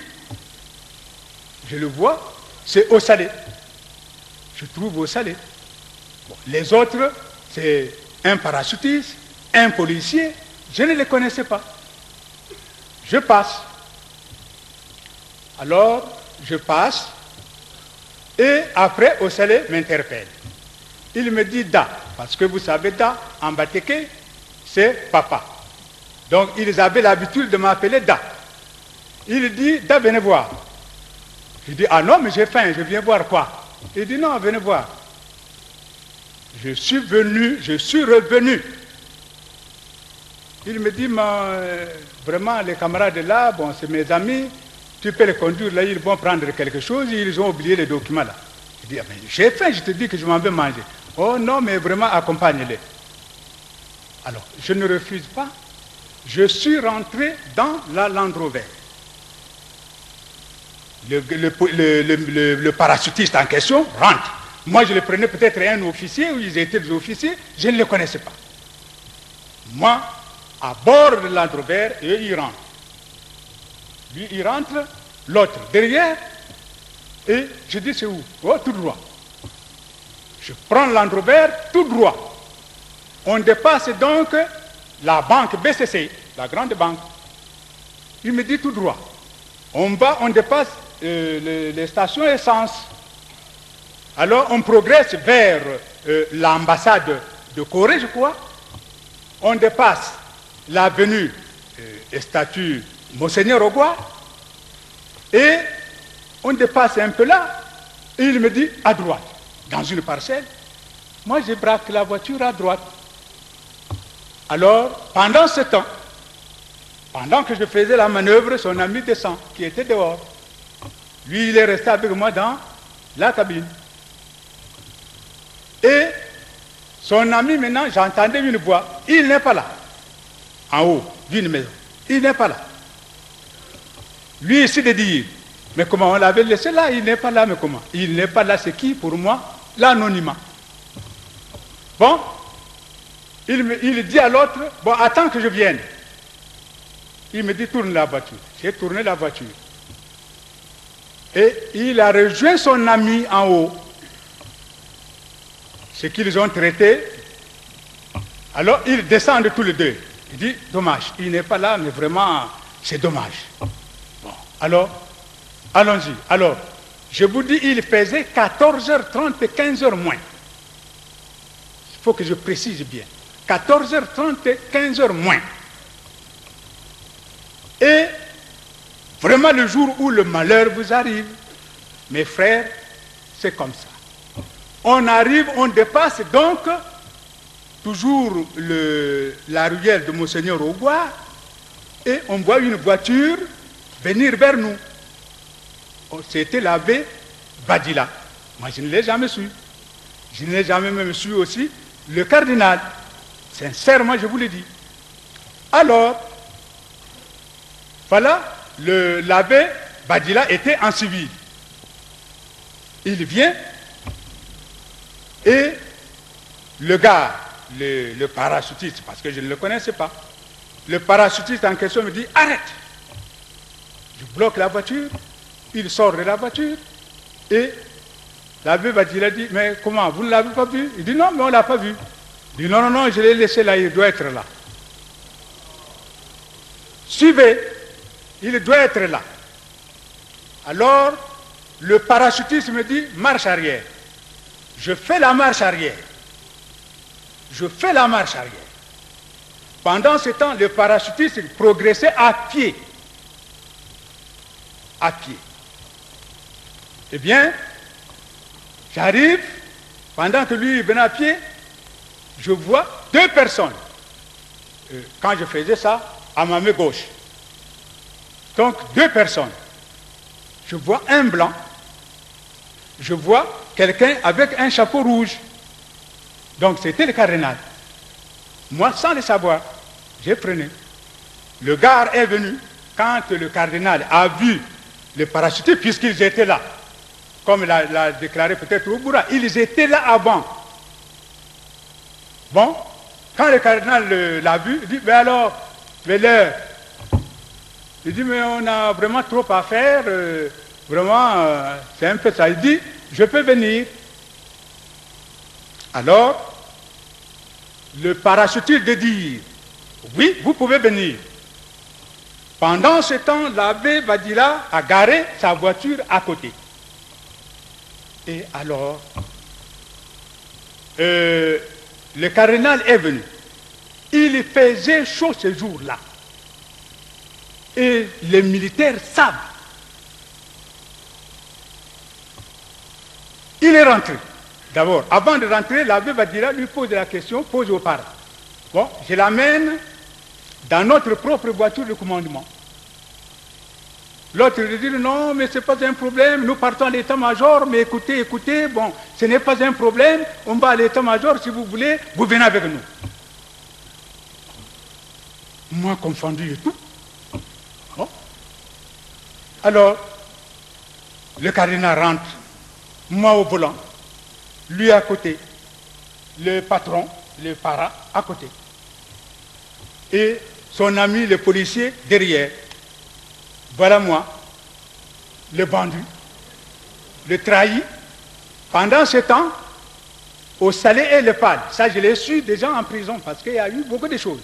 je le vois, c'est au Salé. Je trouve au Salé. Bon, les autres, c'est un parachutiste, un policier, je ne les connaissais pas. Je passe. Alors, je passe, et après, au Salé m'interpelle. Il me dit Da, parce que vous savez Da, en Batéké, c'est papa. Donc, ils avaient l'habitude de m'appeler Da. Il dit, Da, venez voir. Je dis, ah non, mais j'ai faim, je viens voir quoi? Il dit, non, venez voir. Je suis revenu. Il me dit, vraiment, les camarades là, bon, c'est mes amis, tu peux les conduire là, ils vont prendre quelque chose, ils ont oublié les documents là. Je dis, ah, mais j'ai faim, je te dis que je m'en vais manger. Oh non, mais vraiment, accompagne-les. Alors, je ne refuse pas. Je suis rentré dans la Land Rover. Le parachutiste en question rentre. Moi, je le prenais peut-être un officier, ou ils étaient des officiers, je ne les connaissais pas. Moi, à bord de Land Rover, et il rentre. Lui, il rentre, l'autre derrière, et je dis, c'est où? Oh, tout droit. Je prends Land Rover tout droit. On dépasse donc la banque BCC, la grande banque. Il me dit tout droit. On dépasse les stations essence. Alors on progresse vers l'ambassade de Corée, je crois. On dépasse l'avenue statue Monseigneur Ogua. Et on dépasse un peu là. Et il me dit à droite, dans une parcelle. Moi, je braque la voiture à droite. Alors, pendant ce temps, pendant que je faisais la manœuvre, son ami descend, qui était dehors. Lui, il est resté avec moi dans la cabine. Et son ami, maintenant, j'entendais une voix. Il n'est pas là. En haut d'une maison. Il n'est pas là. Lui, ici, de dire, mais comment on l'avait laissé là? Il n'est pas là, mais comment? Il n'est pas là, c'est qui pour moi? L'anonymat. Bon, il dit à l'autre, bon, attends que je vienne. Il me dit, tourne la voiture. J'ai tourné la voiture. Et il a rejoint son ami en haut. Ce qu'ils ont traité. Alors, ils descendent tous les deux. Il dit, dommage, il n'est pas là, mais vraiment, c'est dommage. Bon, alors, allons-y. Alors, je vous dis, il faisait 14h30 et 15h moins. Il faut que je précise bien. 14h30 et 15h moins. Et vraiment le jour où le malheur vous arrive, mes frères, c'est comme ça. On arrive, on dépasse donc toujours la ruelle de Monseigneur Ogua et on voit une voiture venir vers nous. C'était l'abbé Badila. Moi, je ne l'ai jamais su. Je ne l'ai jamais même su aussi le cardinal. Sincèrement, je vous le dis. Alors, voilà, l'abbé Badila était en civil. Il vient et le gars, le parachutiste, parce que je ne le connaissais pas, le parachutiste en question me dit « Arrête !» Je bloque la voiture, il sort de la voiture et l'abbé Badila dit « Mais comment, vous ne l'avez pas vu ?» Il dit « Non, mais on ne l'a pas vu. » Il dit « Non, non, non, je l'ai laissé là, il doit être là. » Suivez, il doit être là. Alors, le parachutiste me dit, marche arrière. Je fais la marche arrière. Je fais la marche arrière. Pendant ce temps, le parachutiste progressait à pied. À pied. Eh bien, j'arrive, pendant que lui venait à pied, je vois 2 personnes. Quand je faisais ça, à ma main gauche. Donc, 2 personnes. Je vois un blanc. Je vois quelqu'un avec un chapeau rouge. Donc, c'était le cardinal. Moi, sans le savoir, j'ai freiné. Le gars est venu. Quand le cardinal a vu les parachutistes, puisqu'ils étaient là, comme l'a déclaré peut-être Ouboura, ils étaient là avant. Bon, quand le cardinal l'a vu, il dit, mais alors, l'heure. Il dit, mais on a vraiment trop à faire, vraiment, c'est un peu ça. Il dit, je peux venir. Alors, le parachutiste de dire, oui, vous pouvez venir. Pendant ce temps, l'abbé Badila a garé sa voiture à côté. Et alors, le cardinal est venu. Il faisait chaud ce jour-là. Et les militaires savent. Il est rentré. D'abord, avant de rentrer, l'abbé Badila lui pose la question, pose au parrain. Bon, je l'amène dans notre propre voiture de commandement. L'autre lui dit, non, mais ce n'est pas un problème, nous partons à l'état-major, mais écoutez, écoutez, bon, ce n'est pas un problème, on va à l'état-major, si vous voulez, vous venez avec nous. Moi, confondu et tout. Bon. Alors, le cardinal rentre, moi au volant, lui à côté, le patron, le parrain à côté. Et son ami, le policier, derrière. Voilà moi, le vendu, le trahi. Pendant ce temps, au Salé et le Pal, ça je l'ai su déjà en prison parce qu'il y a eu beaucoup de choses.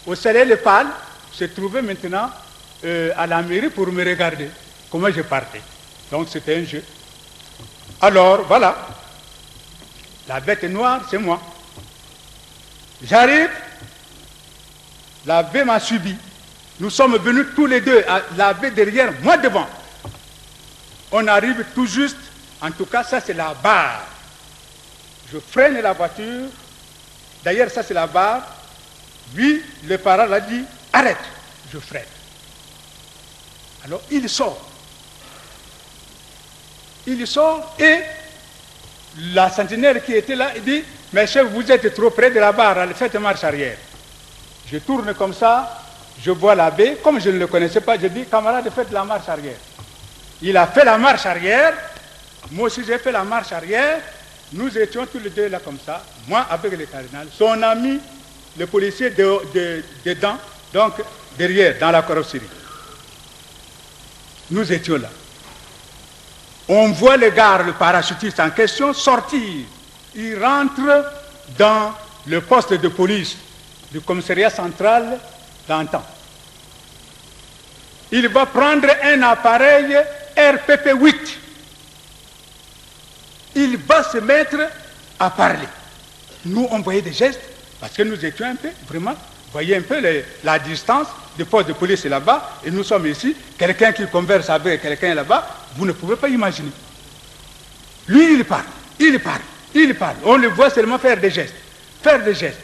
Au Salé et le Pal se trouvait maintenant à la mairie pour me regarder comment je partais. Donc c'était un jeu. Alors voilà, la bête noire c'est moi. J'arrive, l'abbé m'a subi. Nous sommes venus tous les deux, l'abbé derrière, moi devant. On arrive tout juste, en tout cas ça c'est la barre. Je freine la voiture, d'ailleurs ça c'est la barre. Lui, le parrain l'a dit, arrête, je freine. Alors il sort. Il sort et la sentinelle qui était là, il dit, mais chef, vous êtes trop près de la barre, faites marche arrière. Je tourne comme ça. Je vois l'abbé, comme je ne le connaissais pas, je dis, camarade, faites la marche arrière. Il a fait la marche arrière, moi aussi j'ai fait la marche arrière, nous étions tous les deux là comme ça, moi avec le cardinal, son ami, le policier dedans, donc derrière, dans la carrosserie. Nous étions là. On voit le gars, le parachutiste en question, sortir. Il rentre dans le poste de police du commissariat central d'antan. Il va prendre un appareil RPP-8. Il va se mettre à parler. Nous, on voyait des gestes, parce que nous étions un peu, vraiment, vous voyez un peu la distance du poste de police là-bas, et nous sommes ici, quelqu'un qui converse avec quelqu'un là-bas, vous ne pouvez pas imaginer. Lui, il parle, il parle, il parle. On le voit seulement faire des gestes, faire des gestes.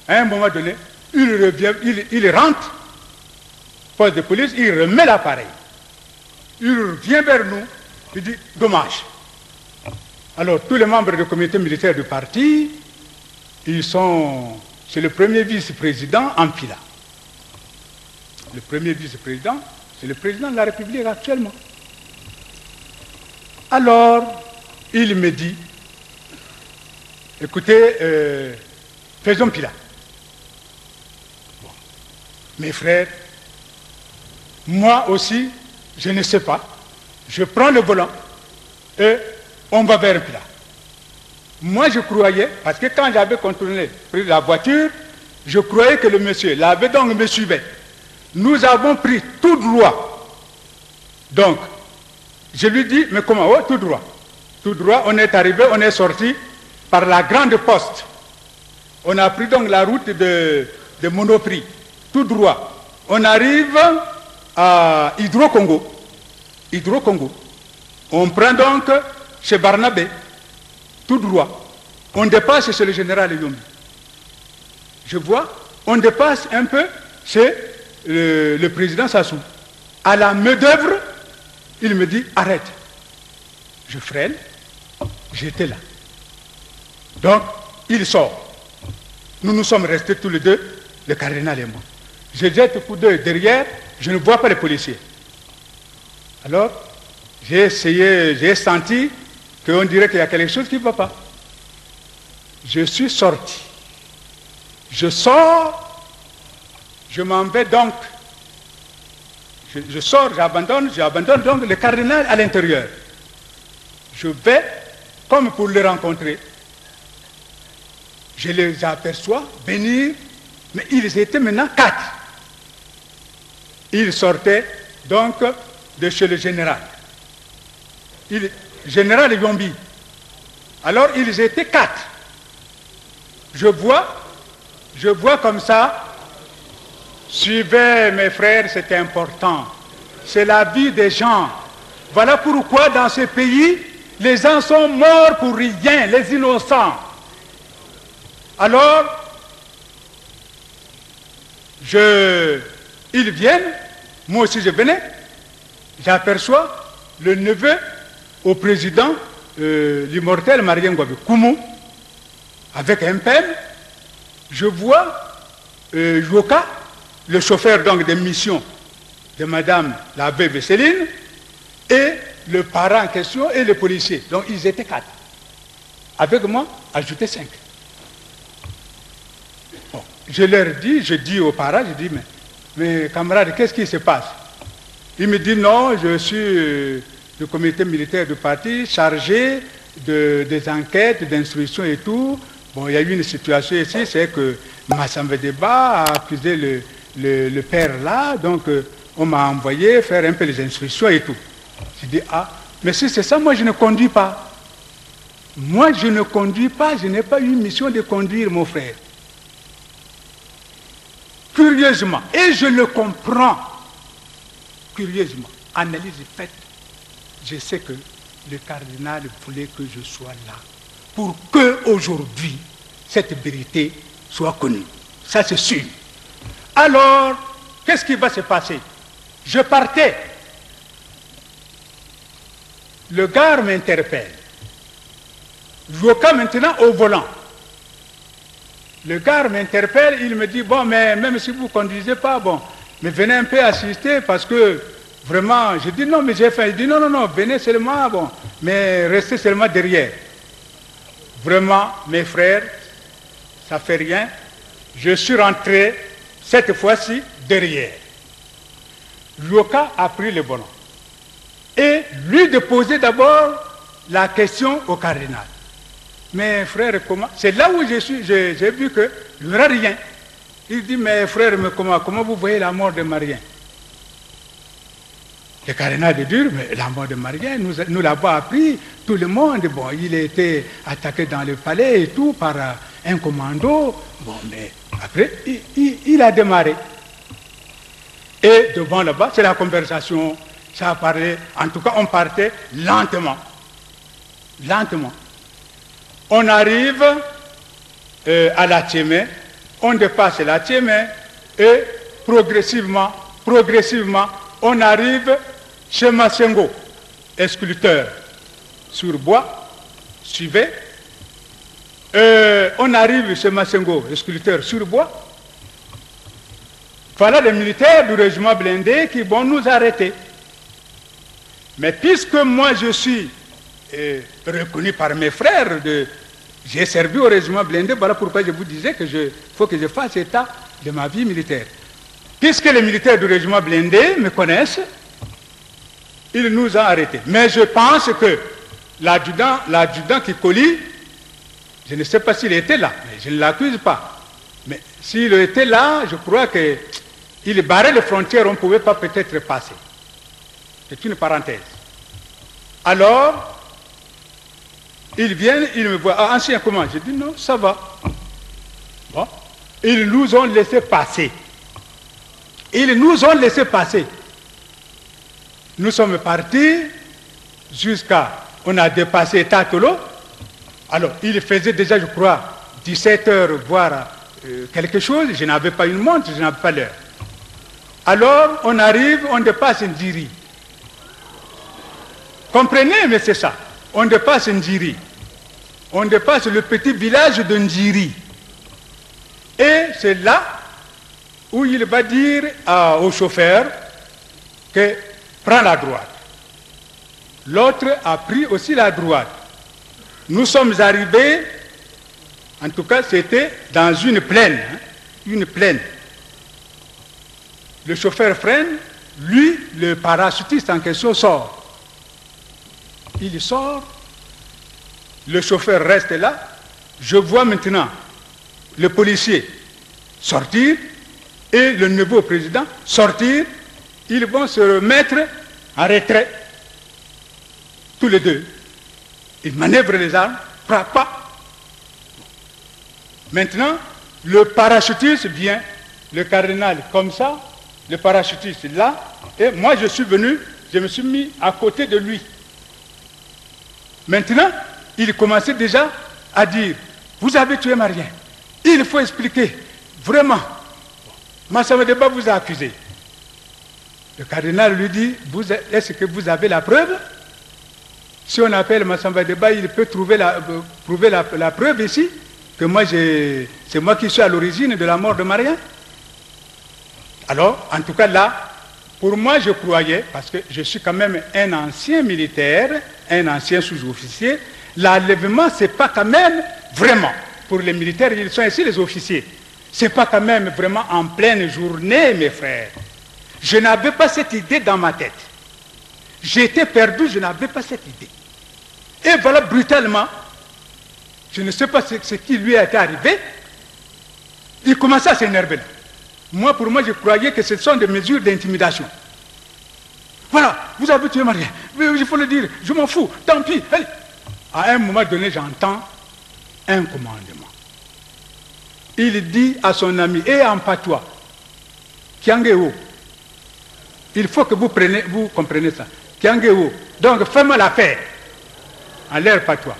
À un moment donné, il revient, il rentre, poste de police, il remet l'appareil. Il revient vers nous, il dit, dommage. Alors, tous les membres du comité militaire du parti, c'est le premier vice-président en Pila. Le premier vice-président, c'est le président de la République actuellement. Alors, il me dit, écoutez, faisons Pila. Bon. Mes frères, moi aussi, je ne sais pas, je prends le volant et on va vers Pila. Moi, je croyais, parce que quand j'avais contourné la voiture, je croyais que le monsieur, l'abbé donc me suivait. Nous avons pris tout droit. Donc, je lui dis, mais comment? Oh, tout droit. Tout droit, on est arrivé, on est sorti par la grande poste. On a pris donc la route de Monoprix, tout droit. On arrive à Hydro-Congo. Hydro-Congo. On prend donc chez Barnabé, tout droit. On dépasse chez le général Yombi. Je vois, on dépasse un peu chez le président Sassou. à la main-d'œuvre, il me dit, arrête. Je freine, j'étais là. Donc, il sort. Nous nous sommes restés tous les deux, le cardinal et moi. Je jette un coup d'œil derrière, je ne vois pas les policiers. Alors, j'ai senti qu'on dirait qu'il y a quelque chose qui ne va pas. Je suis sorti. Je sors, je m'en vais donc. Je sors, j'abandonne donc le cardinal à l'intérieur. Je vais, comme pour le rencontrer. Je les aperçois venir, mais ils étaient maintenant 4. Ils sortaient donc de chez le général. Général Yombi. Alors ils étaient 4. Je vois comme ça. Suivez mes frères, c'est important. C'est la vie des gens. Voilà pourquoi dans ce pays, les gens sont morts pour rien, les innocents. Alors, ils viennent, moi aussi je venais, j'aperçois le neveu au président, l'immortel Marien Ngouabi Koumou, avec un père. Je vois Joka, le chauffeur donc des missions de madame la veuve Céline, et le parent en question et le policier. Donc ils étaient 4. Avec moi, ajoutez 5. Bon, je dis aux parents, je dis, mais camarades, qu'est-ce qui se passe? Il me dit, non, je suis du comité militaire du parti, chargé des enquêtes, d'instruction et tout. Bon, il y a eu une situation ici, c'est que Massamba Deba a accusé le père là, donc on m'a envoyé faire un peu les instructions et tout. Je dis, ah, mais si c'est ça, moi je ne conduis pas. Moi je ne conduis pas, je n'ai pas eu mission de conduire, mon frère. Curieusement, et je le comprends, curieusement, analyse faite, je sais que le cardinal voulait que je sois là pour que aujourd'hui cette vérité soit connue. Ça c'est sûr. Alors, qu'est-ce qui va se passer? Je partais. Le gars m'interpelle. Joka maintenant au volant. Le gars m'interpelle, il me dit, bon, mais même si vous ne conduisez pas, bon, mais venez un peu assister parce que vraiment, je dis non, mais j'ai faim. Il dit non, venez seulement, bon, mais restez seulement derrière. Vraiment, mes frères, ça ne fait rien. Je suis rentré, cette fois-ci, derrière. Joka a pris le volant. Et lui de poser d'abord la question au cardinal. Mais frère, comment? C'est là où j'ai vu qu'il n'y aura rien. Il dit, mais frère, mais comment vous voyez la mort de Marien? Le cardinal de dire, mais la mort de Marien, nous l'avons appris, tout le monde, bon, il a été attaqué dans le palais et tout par un commando, bon, mais après, il a démarré. Et devant là-bas, c'est la conversation, ça a parlé, en tout cas, on partait lentement. Lentement. On arrive à la Tchémé, on dépasse la Tchémé, et progressivement, on arrive chez Massengo, sculpteur sur bois, suivez. On arrive chez Massengo, sculpteur sur bois. Voilà les militaires du régiment blindé qui vont nous arrêter. Mais puisque moi je suis reconnu par mes frères, j'ai servi au régiment blindé, voilà pourquoi je vous disais que faut que je fasse état de ma vie militaire. Puisque les militaires du régiment blindé me connaissent, ils nous ont arrêtés. Mais je pense que l'adjudant qui colie, je ne sais pas s'il était là, mais je ne l'accuse pas. Mais s'il était là, je crois qu'il barrait les frontières, on ne pouvait pas peut-être passer. C'est une parenthèse. Alors, ils viennent, ils me voient, ah, ancien comment? Je dis non, ça va. Bon. Ils nous ont laissé passer. Nous sommes partis on a dépassé Tatolo. Alors, il faisait déjà, je crois, 17 heures, voire quelque chose. Je n'avais pas une montre, je n'avais pas l'heure. Alors, on arrive, on dépasse Ndjiri. Comprenez, mais c'est ça. On dépasse Ndjiri. On dépasse le petit village de Ndjiri. Et c'est là où il va dire au chauffeur que prends la droite. L'autre a pris aussi la droite. Nous sommes arrivés, en tout cas c'était dans une plaine, une plaine. Le chauffeur freine, lui, le parachutiste en question sort. Il sort, le chauffeur reste là, je vois maintenant le policier sortir et le nouveau président sortir, ils vont se remettre en retrait, tous les deux. Ils manœuvrent les armes, frappent pas. Maintenant, le parachutiste vient, le cardinal comme ça, le parachutiste là, et moi je suis venu, je me suis mis à côté de lui. Maintenant, il commençait déjà à dire, vous avez tué Marien, il faut expliquer, vraiment, Massamba Deba vous a accusé. Le cardinal lui dit, est-ce que vous avez la preuve? Si on appelle Massamba Deba, il peut prouver la preuve ici, que moi c'est moi qui suis à l'origine de la mort de Marien. Alors, en tout cas là, pour moi je croyais, parce que je suis quand même un ancien militaire, un ancien sous-officier, l'enlèvement c'est pas quand même vraiment, pour les militaires, ils sont ici les officiers, c'est pas quand même vraiment en pleine journée mes frères. Je n'avais pas cette idée dans ma tête. J'étais perdu, je n'avais pas cette idée. Et voilà, brutalement, je ne sais pas ce qui lui a été arrivé, il commençait à s'énerver là. Moi, pour moi, je croyais que ce sont des mesures d'intimidation. Voilà, vous avez tué Marien, il faut le dire, je m'en fous, tant pis. Allez. À un moment donné, j'entends un commandement. Il dit à son ami, et en patois, Kiangeo, il faut que vous compreniez ça. Kiangeo, donc fais-moi l'affaire, en l'air patois.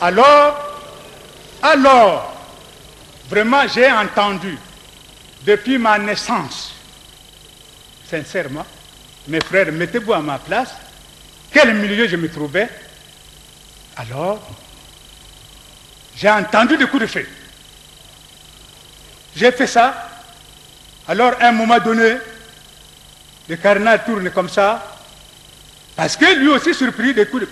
Alors, vraiment, j'ai entendu, depuis ma naissance, sincèrement, mes frères, mettez-vous à ma place, quel milieu je me trouvais. Alors, j'ai entendu des coups de feu. J'ai fait ça. Alors, à un moment donné, le cardinal tourne comme ça, parce que lui aussi surpris des coups de...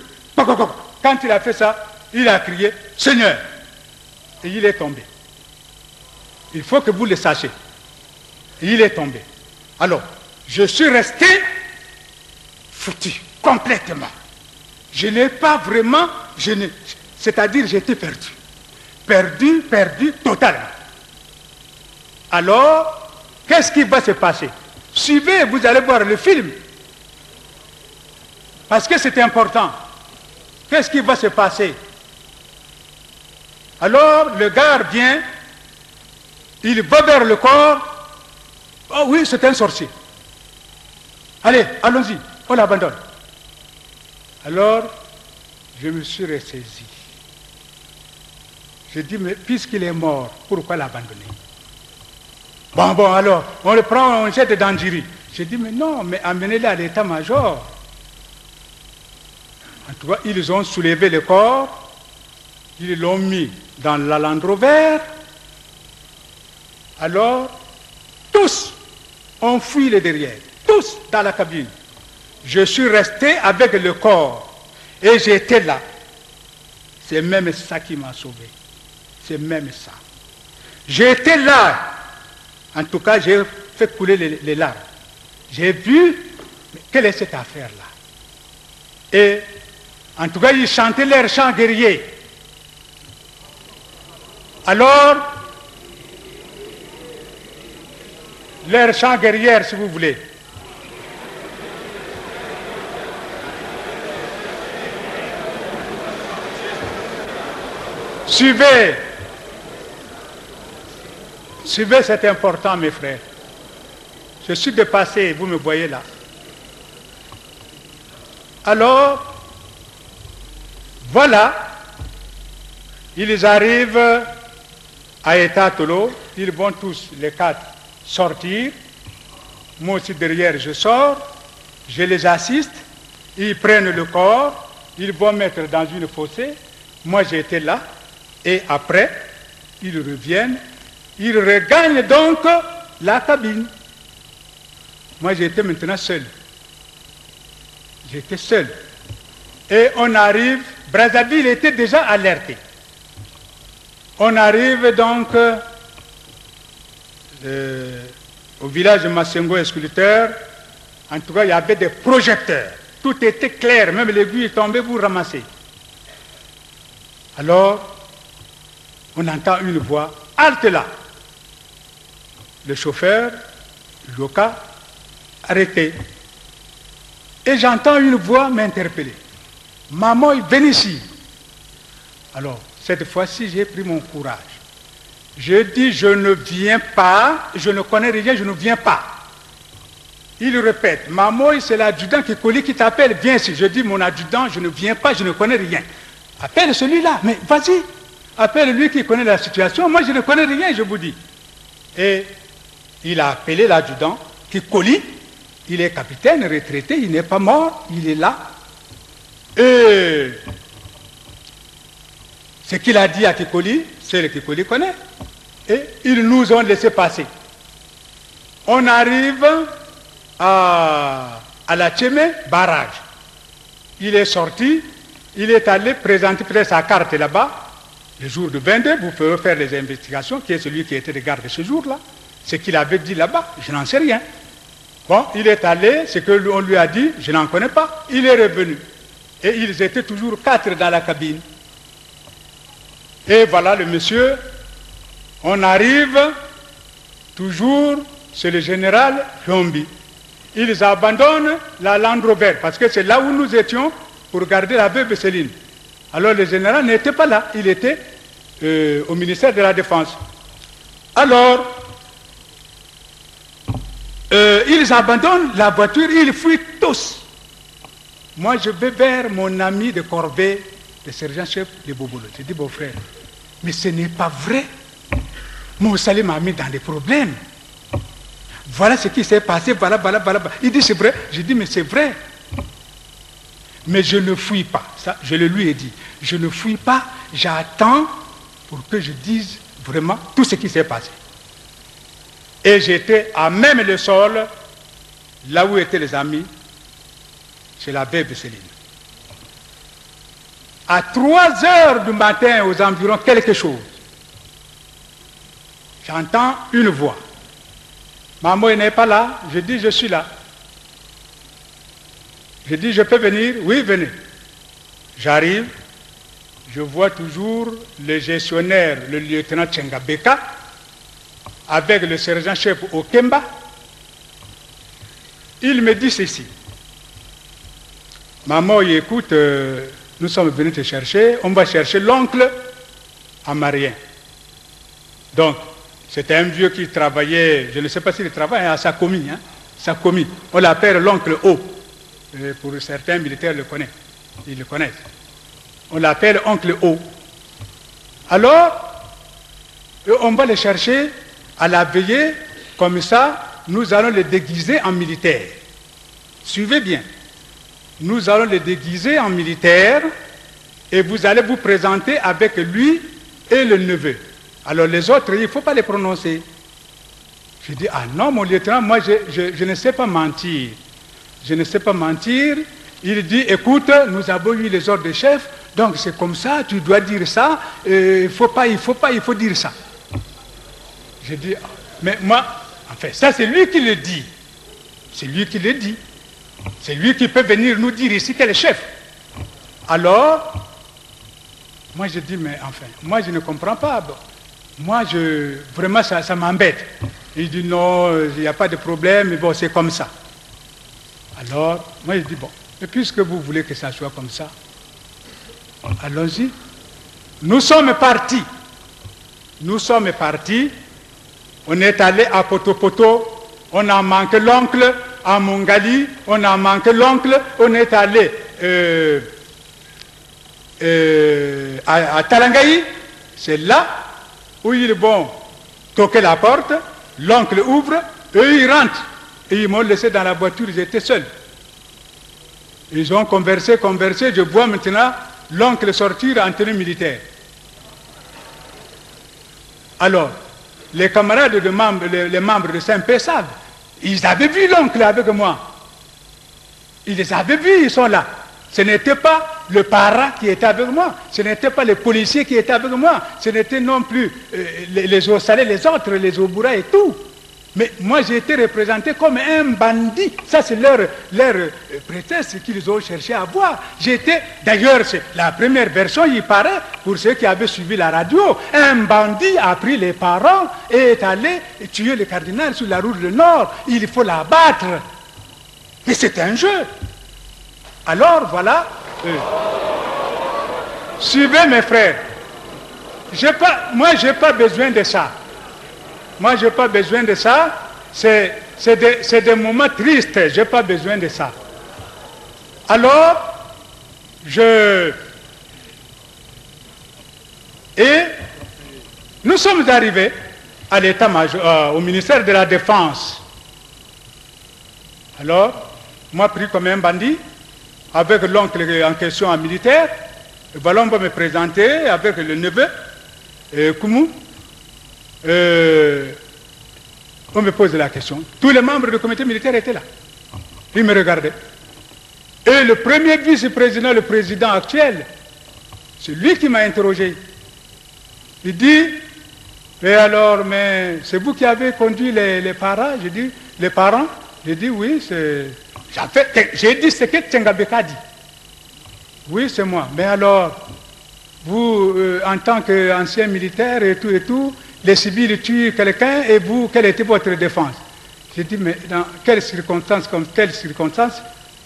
Quand il a fait ça, il a crié « Seigneur !» et il est tombé. Il faut que vous le sachiez. Il est tombé. Alors, je suis resté foutu, complètement. Je n'ai pas vraiment... C'est-à-dire, j'étais perdu. Perdu totalement. Alors, qu'est-ce qui va se passer? Suivez, vous allez voir le film. Parce que c'est important. Qu'est-ce qui va se passer? Alors, le gars vient, il va vers le corps. Oh oui, c'est un sorcier. Allez, allons-y, on l'abandonne. Alors, je me suis ressaisi. J'ai dit, mais puisqu'il est mort, pourquoi l'abandonner? Bon, alors, on le prend, on le jette dans Ndjiri. J'ai dit, mais non, mais amenez-le à l'état-major. En tout cas, ils ont soulevé le corps, ils l'ont mis dans la Land Rover. Alors, tous ont fui le derrière, tous dans la cabine. Je suis resté avec le corps et j'étais là. C'est même ça qui m'a sauvé. C'est même ça. J'étais là. En tout cas, j'ai fait couler les larmes. J'ai vu, mais quelle est cette affaire-là? Et en tout cas, ils chantaient leur chant guerrier. Alors, leur chant guerrier, si vous voulez. Suivez. Suivez, c'est important, mes frères. Je suis dépassé, vous me voyez là. Alors, voilà, ils arrivent à Etatolo, ils vont tous, les quatre, sortir, moi aussi derrière, je sors, je les assiste, ils prennent le corps, ils vont mettre dans une fossée, moi j'étais là, et après, ils reviennent, ils regagnent donc la cabine. Moi j'étais maintenant seul. J'étais seul. Et on arrive, Brazzaville était déjà alerté. On arrive donc au village de Massengo Esculteur. En tout cas, il y avait des projecteurs. Tout était clair, même l'aiguille tombait pour ramasser. Alors, on entend une voix, halte là. Le chauffeur, Joka, arrêté. Et j'entends une voix m'interpeller. Maman, venez ici. Alors, cette fois-ci, j'ai pris mon courage. Je dis, je ne viens pas, je ne connais rien, je ne viens pas. Il répète, maman, c'est l'adjudant qui t'appelle, viens ici. Je dis, mon adjudant, je ne viens pas, je ne connais rien. Appelle celui-là, mais vas-y, appelle lui qui connaît la situation, moi je ne connais rien, je vous dis. Et il a appelé l'adjudant Kikoli, il est capitaine, retraité, il n'est pas mort, il est là. Et ce qu'il a dit à Kikoli, c'est le Kikoli connaît. Et ils nous ont laissé passer. On arrive à la Tchémé, barrage. Il est sorti, il est allé présenter peut-être sa carte là-bas. Le jour du 22, vous pouvez faire les investigations, qui est celui qui était de garde ce jour-là. Ce qu'il avait dit là-bas, je n'en sais rien. Bon, il est allé, ce qu'on lui a dit, je n'en connais pas. Il est revenu. Et ils étaient toujours 4 dans la cabine. Et voilà le monsieur. On arrive toujours chez le général Yombi. Ils abandonnent la Land Rover, parce que c'est là où nous étions pour garder la veuve Céline. Alors le général n'était pas là, il était au ministère de la Défense. Alors, ils abandonnent la voiture, ils fuient tous. Moi, je vais vers mon ami de corvée, le sergent-chef de Bobolo. Je dis, beau frère, mais ce n'est pas vrai. Mon salut m'a mis dans des problèmes. Voilà ce qui s'est passé, voilà. Il dit, c'est vrai. Je dis, mais c'est vrai. Mais je ne fuis pas. Ça, je le lui ai dit. Je ne fuis pas, j'attends pour que je dise vraiment tout ce qui s'est passé. Et j'étais à même le sol, là où étaient les amis, chez la veuve Céline. À 3 heures du matin, aux environs, quelque chose, j'entends une voix. Maman n'est pas là. Je dis, je suis là. Je dis, je peux venir? Oui, venez. J'arrive, je vois toujours le gestionnaire, le lieutenant Tchengabeka, avec le sergent-chef Okemba. Il me dit ceci. Maman, écoute, nous sommes venus te chercher, on va chercher l'oncle amarien. Donc, c'était un vieux qui travaillait, je ne sais pas s'il travaille à Sakomi, Sakomi. On l'appelle l'oncle O. Pour certains militaires ils le connaissent. On l'appelle oncle O. Alors, on va le chercher à la veillée, comme ça, nous allons le déguiser en militaire. Suivez bien. Nous allons le déguiser en militaire et vous allez vous présenter avec lui et le neveu. Alors les autres, il ne faut pas les prononcer. Je dis, ah non, mon lieutenant, moi je ne sais pas mentir. Je ne sais pas mentir. Il dit, écoute, nous avons eu les ordres de chef, donc c'est comme ça, tu dois dire ça, il faut dire ça. Je dis, mais moi, enfin, ça c'est lui qui le dit. C'est lui qui le dit. C'est lui qui peut venir nous dire ici quel est le chef. Alors, moi je dis, mais enfin, moi je ne comprends pas. Bon, moi, vraiment, ça m'embête. Il dit, non, il n'y a pas de problème, mais bon, c'est comme ça. Alors, moi je dis, bon, et puisque vous voulez que ça soit comme ça, allons-y. Nous sommes partis. On est allé à Poto, on a manqué l'oncle, à Mongali, on a manqué l'oncle, on est allé à Talangaï, c'est là où ils vont toquer la porte, l'oncle ouvre, eux ils rentrent. Et ils m'ont laissé dans la voiture, j'étais seul. Ils ont conversé, je vois maintenant l'oncle sortir en tenue militaire. Alors, les camarades de membres, les membres de Saint-Pé savent, ils avaient vu l'oncle avec moi. Ils les avaient vus, ils sont là. Ce n'était pas le parent qui était avec moi, ce n'était pas les policiers qui étaient avec moi, ce n'était non plus les Ossalais, les autres, les Obura et tout. Mais moi j'ai été représenté comme un bandit. Ça c'est leur prétexte qu'ils ont cherché à voir. D'ailleurs, c'est la première version, il paraît, pour ceux qui avaient suivi la radio, un bandit a pris les parents et est allé tuer le cardinal sur la route du Nord. Il faut l'abattre. Mais c'est un jeu. Alors voilà, suivez mes frères. Moi j'ai pas besoin de ça. Moi, je n'ai pas besoin de ça. C'est des moments tristes. Je n'ai pas besoin de ça. Alors, et nous sommes arrivés à l'état-major, au ministère de la Défense. Alors, moi, pris comme un bandit, avec l'oncle en question en militaire, voilà, on va me présenter avec le neveu, Koumou. On me pose la question. Tous les membres du comité militaire étaient là. Ils me regardaient. Et le premier vice-président, le président actuel, c'est lui qui m'a interrogé. Il dit, et alors, mais c'est vous qui avez conduit les parents? J'ai dit, les parents? J'ai dit, oui, j'ai dit ce que Tchengabeka dit. Oui, c'est moi. Mais alors, vous, en tant qu'ancien militaire et tout, les civils tuent quelqu'un et vous, quelle était votre défense? J'ai dit, mais dans quelles circonstances, comme telles circonstances,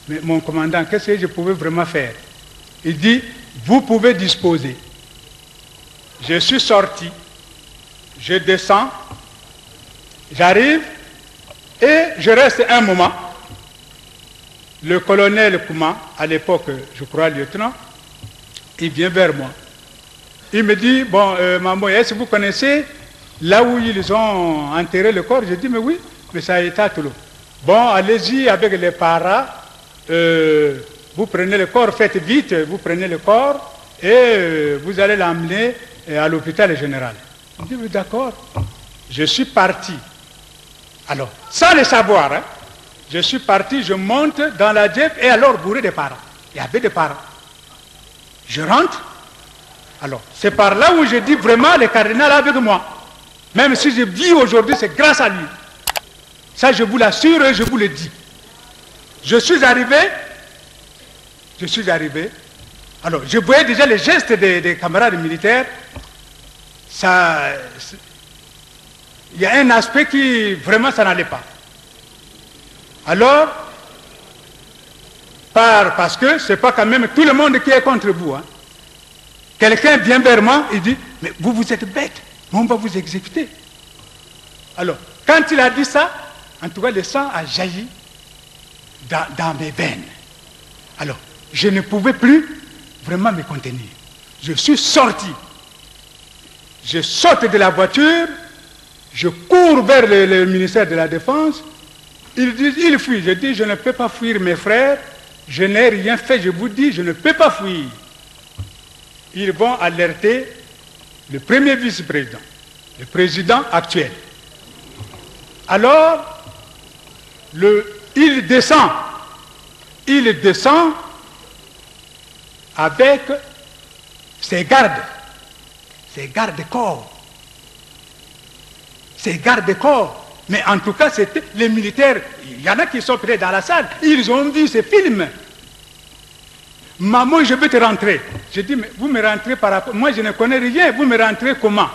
mais mon commandant, qu'est-ce que je pouvais vraiment faire? Il dit, vous pouvez disposer. Je suis sorti, je descends, j'arrive et je reste un moment. Le colonel Kouma, à l'époque, je crois, lieutenant, il vient vers moi. Il me dit, bon, maman, est-ce que vous connaissez là où ils ont enterré le corps? J'ai dit, mais oui, mais ça a été à Toulon. Bon, allez-y avec les paras, vous prenez le corps, faites vite, vous prenez le corps et vous allez l'emmener à l'hôpital général. Je dis, oui, d'accord. Je suis parti. Alors, sans le savoir, hein, je suis parti, je monte dans la Jeep et alors bourré des paras. Il y avait des paras. Je rentre. Alors, c'est par là où je dis vraiment le cardinal avec moi. Même si je vis aujourd'hui, c'est grâce à lui. Ça, je vous l'assure et je vous le dis. Je suis arrivé. Alors, je voyais déjà les gestes des camarades militaires. Ça, il y a un aspect qui, vraiment, ça n'allait pas. Alors, parce que ce n'est pas quand même tout le monde qui est contre vous. Hein. Quelqu'un vient vers moi, il dit, mais vous êtes bête, on va vous exécuter. Alors, quand il a dit ça, en tout cas, le sang a jailli dans mes veines. Alors, je ne pouvais plus vraiment me contenir. Je suis sorti. Je saute de la voiture, je cours vers le ministère de la Défense. Ils disent, il fuit. Je dis, je ne peux pas fuir mes frères, je n'ai rien fait, je vous dis, je ne peux pas fuir. Ils vont alerter le premier vice-président, le président actuel. Alors, il descend avec ses gardes-corps. Mais en tout cas, c'était les militaires. Il y en a qui sont prêts dans la salle. Ils ont vu ces films. Maman, je veux te rentrer. Je dis, mais vous me rentrez par rapport. Moi, je ne connais rien. Vous me rentrez comment?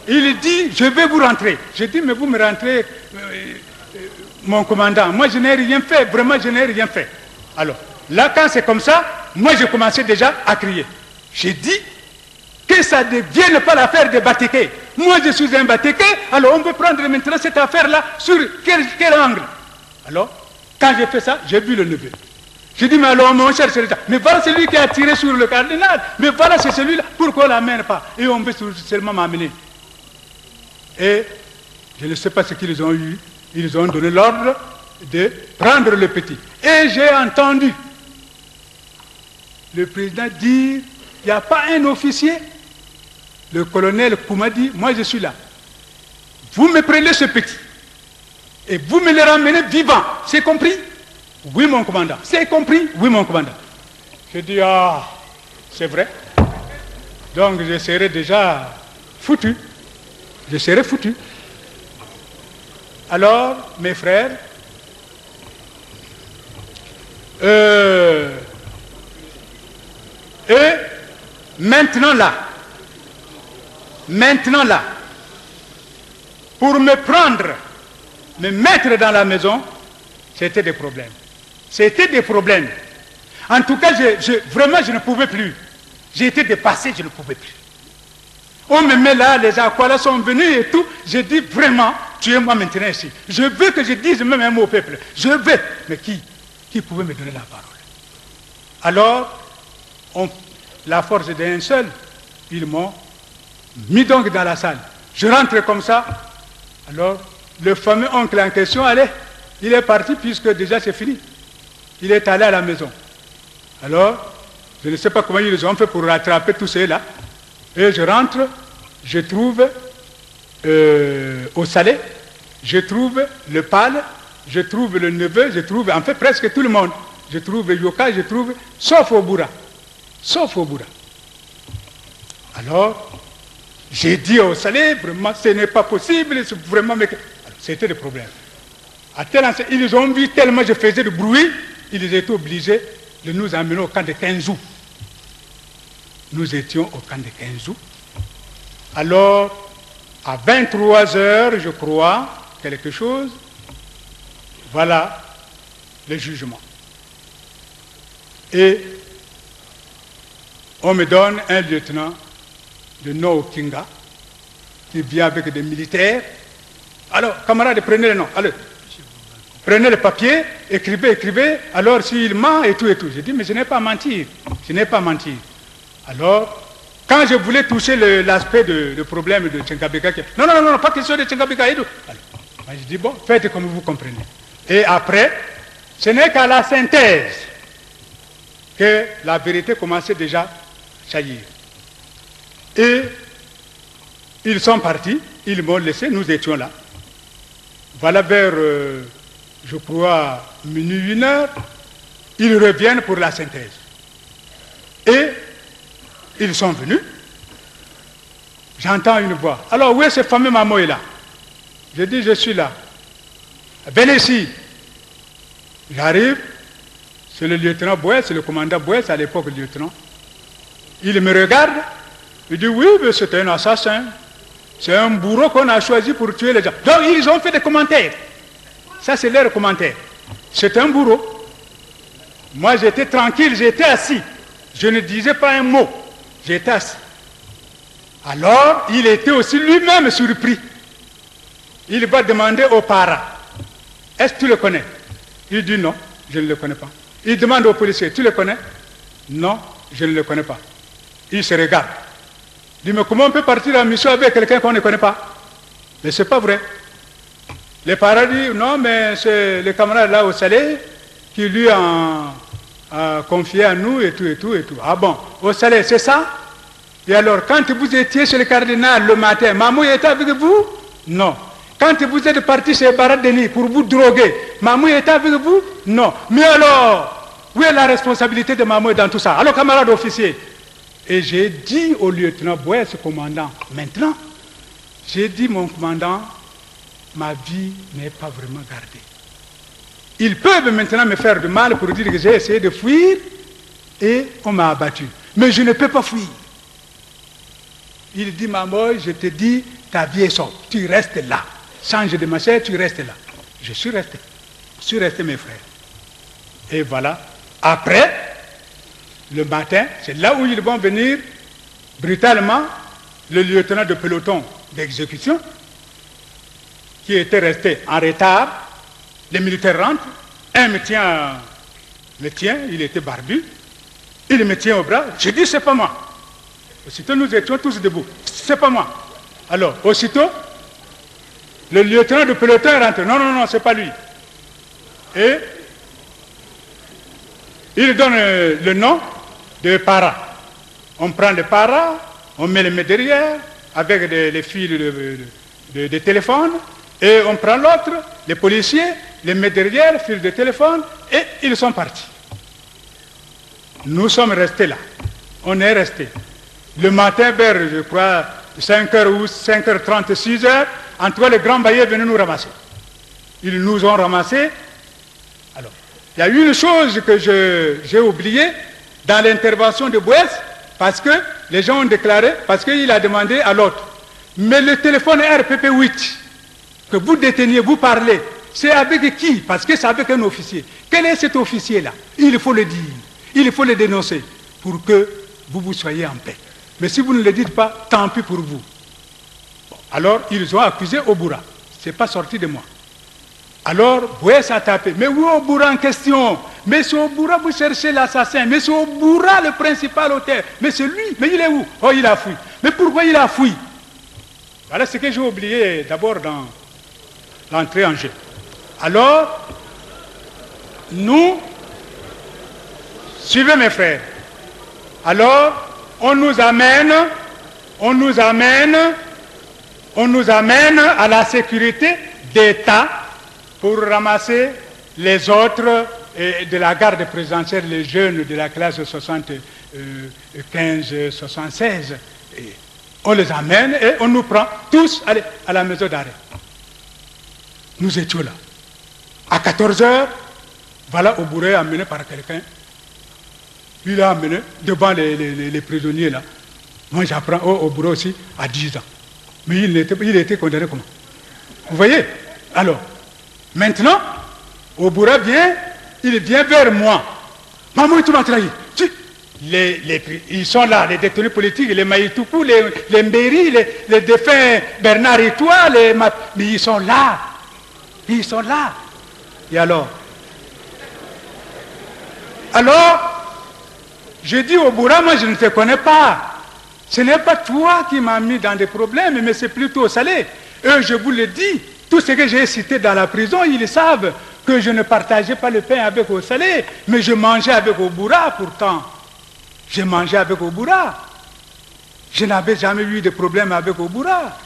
Il dit, je vais vous rentrer. Je dis, mais vous me rentrez, mon commandant. Moi, je n'ai rien fait. Vraiment, je n'ai rien fait. Alors, là, quand c'est comme ça, moi, je commençais déjà à crier. J'ai dit que ça ne devienne pas l'affaire de Batéké. Moi, je suis un Batéké, alors on peut prendre maintenant cette affaire-là sur quel angle? Alors, quand j'ai fait ça, j'ai vu le neveu. J'ai dit, mais alors, mon cher secrétaire, mais voilà celui qui a tiré sur le cardinal, mais voilà, c'est celui-là, pourquoi on ne l'amène pas? Et on peut seulement m'amener. Et je ne sais pas ce qu'ils ont eu. Ils ont donné l'ordre de prendre le petit. Et j'ai entendu le président dire, il n'y a pas un officier. Le colonel Kouma dit, moi je suis là. Vous me prenez ce petit. Et vous me le ramenez vivant. C'est compris? Oui, mon commandant. C'est compris? Oui, mon commandant. Je dis, ah, c'est vrai. Donc je serai déjà foutu. Je serai foutu. Alors, mes frères, et maintenant là, pour me prendre, me mettre dans la maison, c'était des problèmes. C'était des problèmes. En tout cas, vraiment, je ne pouvais plus. J'ai été dépassé, je ne pouvais plus. On me met là, les Aqualas sont venus et tout. J'ai dit vraiment, tuez-moi maintenant ici. Je veux que je dise même un mot au peuple. Je veux. Mais qui pouvait me donner la parole? Alors, la force d'un seul, ils m'ont mis donc dans la salle. Je rentre comme ça. Alors, le fameux oncle en question, allez, il est parti puisque déjà c'est fini. Il est allé à la maison. Alors, je ne sais pas comment ils ont fait pour rattraper tous ceux-là. Et je rentre, je trouve au Salé, je trouve le pâle, je trouve le neveu, je trouve en fait presque tout le monde. Je trouve Yoka, je trouve, sauf Obura. Sauf Obura. Alors, j'ai dit au Salé, vraiment, ce n'est pas possible, c'est vraiment... C'était le problème. À tel instant, ils ont vu tellement je faisais de bruit, ils étaient obligés de nous emmener au camp de Kenzou. Nous étions au camp de Kenzou. Alors, à 23 heures, je crois, quelque chose, voilà le jugement. Et on me donne un lieutenant de Nokinga qui vient avec des militaires. Alors, camarades, prenez le nom. Allez, prenez le papier, écrivez. Alors, s'il ment et tout. J'ai dit, mais je n'ai pas menti. Je n'ai pas menti. Alors, quand je voulais toucher l'aspect de problème de Tchenkabeka, non, pas question de Tchenkabeka et tout. Alors, je dis, bon, faites comme vous comprenez. Et après, ce n'est qu'à la synthèse que la vérité commençait déjà à jaillir. Et ils sont partis, ils m'ont laissé, nous étions là. Voilà vers, je crois, minuit, 1h, ils reviennent pour la synthèse. Et ils sont venus. J'entends une voix. Alors, où est ce fameux Mamoy là? Je dis, je suis là. Venez ici. J'arrive. C'est le lieutenant Boès, c'est le commandant Boès, à l'époque le lieutenant. Il me regarde. Il dit, oui, mais c'est un assassin. C'est un bourreau qu'on a choisi pour tuer les gens. Donc, ils ont fait des commentaires. Ça, c'est leur commentaire. C'est un bourreau. Moi, j'étais tranquille, j'étais assis. Je ne disais pas un mot. J'étais assis. Alors, il était aussi lui-même surpris. Il va demander aux parents, est-ce que tu le connais? Il dit non, je ne le connais pas. Il demande au policier, tu le connais? Non, je ne le connais pas. Il se regarde. Il dit, mais comment on peut partir en mission avec quelqu'un qu'on ne connaît pas? Mais ce n'est pas vrai. Les parents disent, non, mais c'est le camarade là au Salé qui lui a confié à nous et tout. Ah bon, au Salé, c'est ça? Et alors, quand vous étiez chez le cardinal le matin, Mamou était avec vous? Non. Quand vous êtes parti chez Barat Denis pour vous droguer, Mamou était avec vous? Non. Mais alors, où est la responsabilité de Mamou dans tout ça? Alors, camarade officier. Et j'ai dit au lieutenant Boès, commandant, maintenant, j'ai dit, mon commandant, ma vie n'est pas vraiment gardée. Ils peuvent maintenant me faire du mal pour dire que j'ai essayé de fuir et on m'a abattu. Mais je ne peux pas fuir. Il dit, Mamoy, je te dis, ta vie est sauve. Tu restes là. Change de machin, tu restes là. Je suis resté. Je suis resté, mes frères. Et voilà. Après, le matin, c'est là où ils vont venir brutalement, le lieutenant de peloton d'exécution, qui était resté en retard. Les militaires rentrent. Un me tient, il était barbu. Il me tient au bras. Je dis, c'est pas moi. Aussitôt, nous étions tous debout. C'est pas moi. Alors, aussitôt, le lieutenant de peloton rentre. Non, c'est pas lui. et il donne le nom de para. On prend le para, on met le mains derrière avec les fils de téléphone, et on prend l'autre, les policiers, les met derrière, fil de téléphone, et ils sont partis. Nous sommes restés là. On est restés. Le matin, vers, je crois, 5h ou 5h30, 6h, en tout cas, le grand bailli est venu nous ramasser. Ils nous ont ramassés. Alors, il y a une chose que j'ai oubliée dans l'intervention de Boès, parce que les gens ont déclaré, parce qu'il a demandé à l'autre. Mais le téléphone RPP8 que vous déteniez, vous parlez, c'est avec qui? Parce que c'est avec un officier. Quel est cet officier-là? Il faut le dire, il faut le dénoncer pour que vous soyez en paix. Mais si vous ne le dites pas, tant pis pour vous. Bon, alors, ils ont accusé Obura. Ce n'est pas sorti de moi. Alors, Boès a tapé. Mais où est Obura en question? Mais c'est Obura, vous cherchez l'assassin. Mais c'est Obura, le principal auteur. Mais c'est lui. Mais il est où? Oh, il a fui. Mais pourquoi il a fui? Voilà ce que j'ai oublié d'abord dans l'entrée en jeu. Alors, nous, suivez mes frères. Alors, on nous amène à la sécurité d'État pour ramasser les autres de la garde présidentielle, les jeunes de la classe 75-76. On les amène et on nous prend tous à la maison d'arrêt. Nous étions là. À 14h, voilà Obura amené par quelqu'un. Il a amené devant les prisonniers là. Moi j'apprends Obura aussi à 10 ans. Mais il était condamné comment? Vous voyez? Alors, maintenant, Obura vient, il vient vers moi. Maman, tu m'as trahi. Ils sont là, les détenus politiques, les Maïtoukou, les Mbéri, les défunts Bernard et toi, mais ils sont là. Ils sont là. Et alors, je dis au Obura, moi je ne te connais pas. Ce n'est pas toi qui m'as mis dans des problèmes, mais c'est plutôt Salé. Eux, je vous le dis, tout ce que j'ai cité dans la prison, ils savent que je ne partageais pas le pain avec Salé, mais je mangeais avec Obura pourtant. J'ai mangé avec Obura. Je n'avais jamais eu de problème avec Obura.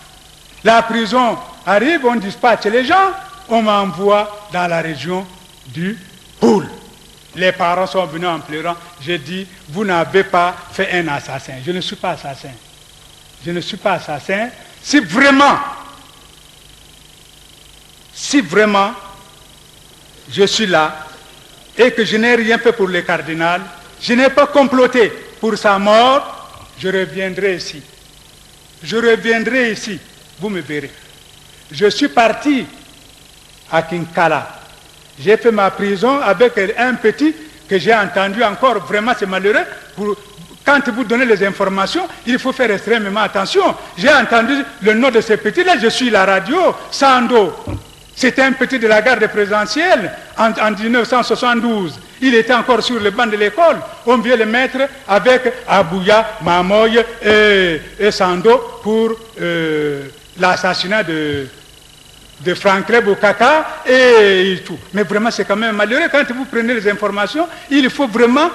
La prison arrive, on dispatche les gens, on m'envoie dans la région du Poul. Les parents sont venus en pleurant. J'ai dit, vous n'avez pas fait un assassin. Je ne suis pas assassin. Je ne suis pas assassin. Si vraiment je suis là et que je n'ai rien fait pour le cardinal, je n'ai pas comploté pour sa mort, je reviendrai ici. Je reviendrai ici. Vous me verrez. Je suis parti à Kinkala. J'ai fait ma prison avec un petit que j'ai entendu encore. Vraiment, c'est malheureux. Quand vous donnez les informations, il faut faire extrêmement attention. J'ai entendu le nom de ce petit-là. Je suis la radio. Sando. C'était un petit de la garde présidentielle en 1972. Il était encore sur le banc de l'école. On vient le mettre avec Abouya, Mamoy et Sando pour l'assassinat de Franklin Bokaka et tout. Mais vraiment, c'est quand même malheureux. Quand vous prenez les informations, il faut vraiment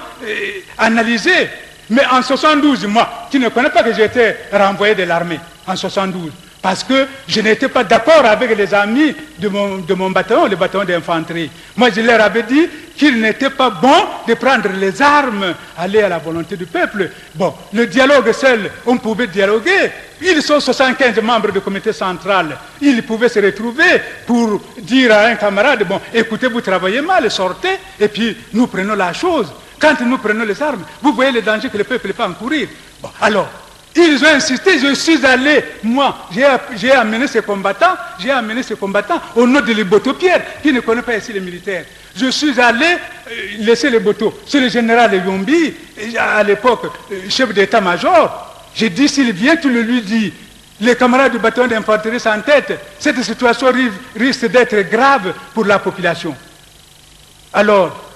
analyser. Mais en 72, moi, tu ne connais pas que j'étais renvoyé de l'armée en 72. Parce que je n'étais pas d'accord avec les amis de mon bataillon, le bataillon d'infanterie. Moi, je leur avais dit qu'il n'était pas bon de prendre les armes, aller à la volonté du peuple. Bon, le dialogue seul, on pouvait dialoguer. Ils sont 75 membres du comité central. Ils pouvaient se retrouver pour dire à un camarade, bon, écoutez, vous travaillez mal, sortez, et puis nous prenons la chose. Quand nous prenons les armes, vous voyez le danger que le peuple peut encourir. Bon, alors, ils ont insisté, je suis allé, moi, j'ai amené ces combattants au nom de Liboto Pierre, qui ne connaît pas ici les militaires. Je suis allé laisser les Boto. C'est le général Yombi, à l'époque, chef d'état-major. J'ai dit, s'il vient, tu le lui dis. Les camarades du bataillon d'infanterie sont en tête. Cette situation risque d'être grave pour la population. Alors,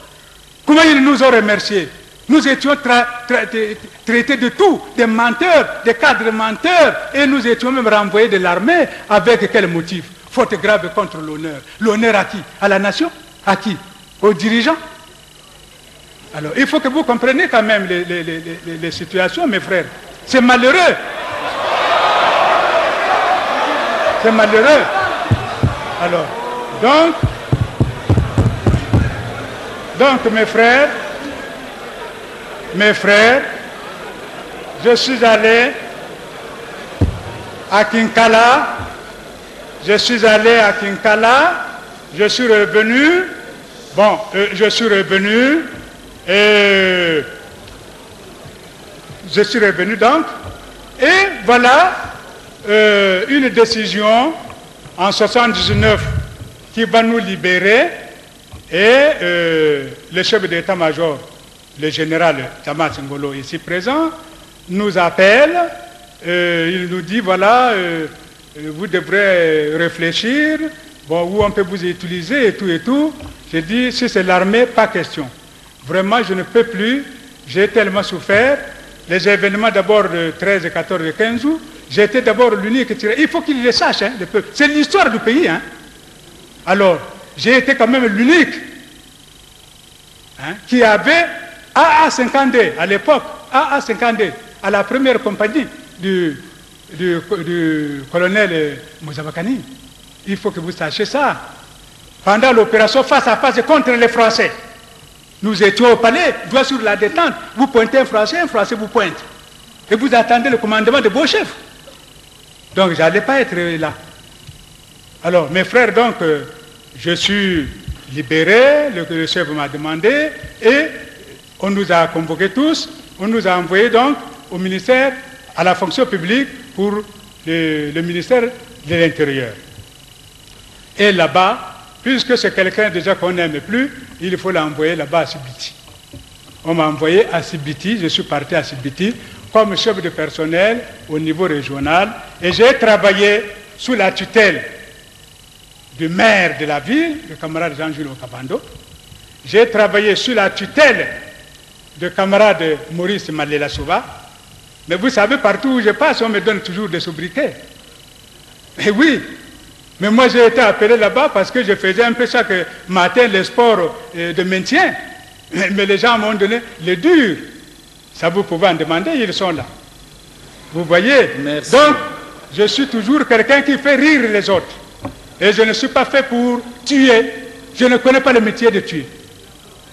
comment ils nous ont remerciés? Nous étions traités de tout, des menteurs, des cadres menteurs, et nous étions même renvoyés de l'armée avec quel motif? Faute grave contre l'honneur. L'honneur à qui? À la nation? À qui? aux dirigeants. Alors, il faut que vous compreniez quand même les situations, mes frères. C'est malheureux. C'est malheureux. Alors, donc mes frères, je suis allé à Kinkala, je suis revenu, donc, et voilà une décision en 79 qui va nous libérer, et le chef d'état-major, le général Thomas Ngolo, ici présent, nous appelle, il nous dit, voilà, vous devrez réfléchir, bon, où on peut vous utiliser et tout. J'ai dit, si c'est l'armée, pas question. Vraiment, je ne peux plus, j'ai tellement souffert. Les événements d'abord de 13, 14 et 15 août, j'étais d'abord l'unique tiré. Il faut qu'il le sache, hein, le peuple. C'est l'histoire du pays. Hein. Alors, j'ai été quand même l'unique qui avait AA-50D à l'époque, AA-50D, à la première compagnie du colonel Mouzabakani. Il faut que vous sachiez ça. Pendant l'opération face à face contre les Français, nous étions au palais, doigt sur la détente. Vous pointez un Français vous pointe. Et vous attendez le commandement de vos chefs. Donc, je n'allais pas être là. Alors, mes frères, donc, je suis libéré, le chef m'a demandé, et on nous a convoqués tous, on nous a envoyés donc au ministère, à la fonction publique pour le ministère de l'Intérieur. Et là-bas, puisque c'est quelqu'un déjà qu'on n'aime plus, il faut l'envoyer là-bas à Sibiti. On m'a envoyé à Sibiti, je suis parti à Sibiti comme chef de personnel au niveau régional, et j'ai travaillé sous la tutelle du maire de la ville, le camarade Jean-Jules Okabando. J'ai travaillé sous la tutelle du camarade Maurice Malela Souba. Mais vous savez, partout où je passe, on me donne toujours des sobriquets. Et oui, mais moi j'ai été appelé là-bas parce que je faisais un peu chaque matin les sports de maintien. Mais les gens m'ont donné les durs. Ça, vous pouvez en demander, ils sont là. Vous voyez? Merci. Donc, je suis toujours quelqu'un qui fait rire les autres. Et je ne suis pas fait pour tuer. Je ne connais pas le métier de tuer.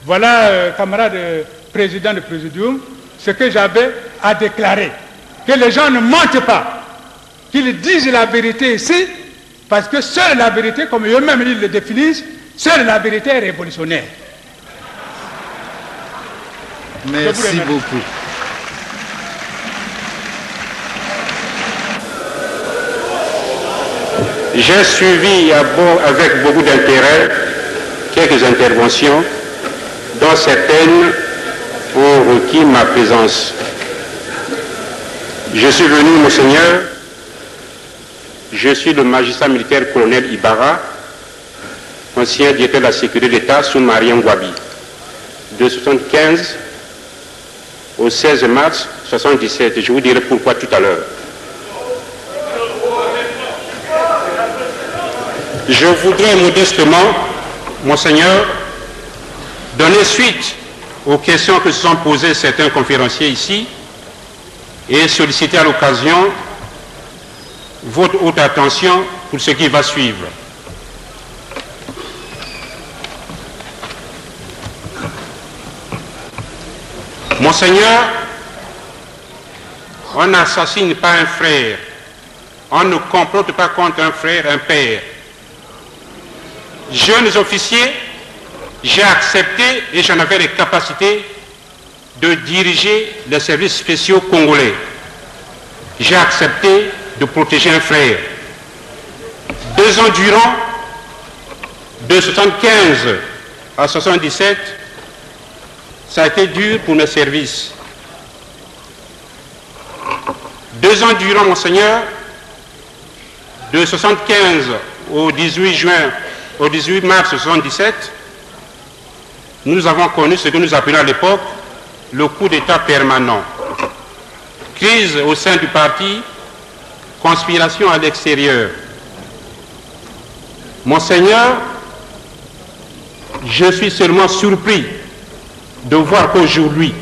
Voilà, camarade président du Présidium, ce que j'avais à déclarer. Que les gens ne mentent pas. Qu'ils disent la vérité ici, parce que seule la vérité, comme eux-mêmes ils le définissent, seule la vérité est révolutionnaire. Merci beaucoup. J'ai suivi avec beaucoup d'intérêt quelques interventions, dont certaines ont requis ma présence. Je suis venu, Monseigneur, je suis le magistrat militaire colonel Ibarra, ancien directeur de la sécurité d'État sous Marien Ngouabi, de 1975 au 16 mars 1977. Je vous dirai pourquoi tout à l'heure. Je voudrais modestement, Monseigneur, donner suite aux questions que se sont posées certains conférenciers ici et solliciter à l'occasion votre haute attention pour ce qui va suivre. Monseigneur, on n'assassine pas un frère, on ne complote pas contre un frère, un père. Jeunes officiers, j'ai accepté et j'en avais les capacités de diriger les services spéciaux congolais. J'ai accepté de protéger un frère. 2 ans durant, de 75 à 77, ça a été dur pour mes services. 2 ans durant, Monseigneur, de 75 au 18 mars 1977, nous avons connu ce que nous appelions à l'époque le coup d'État permanent. Crise au sein du parti, conspiration à l'extérieur. Monseigneur, je suis seulement surpris de voir qu'aujourd'hui,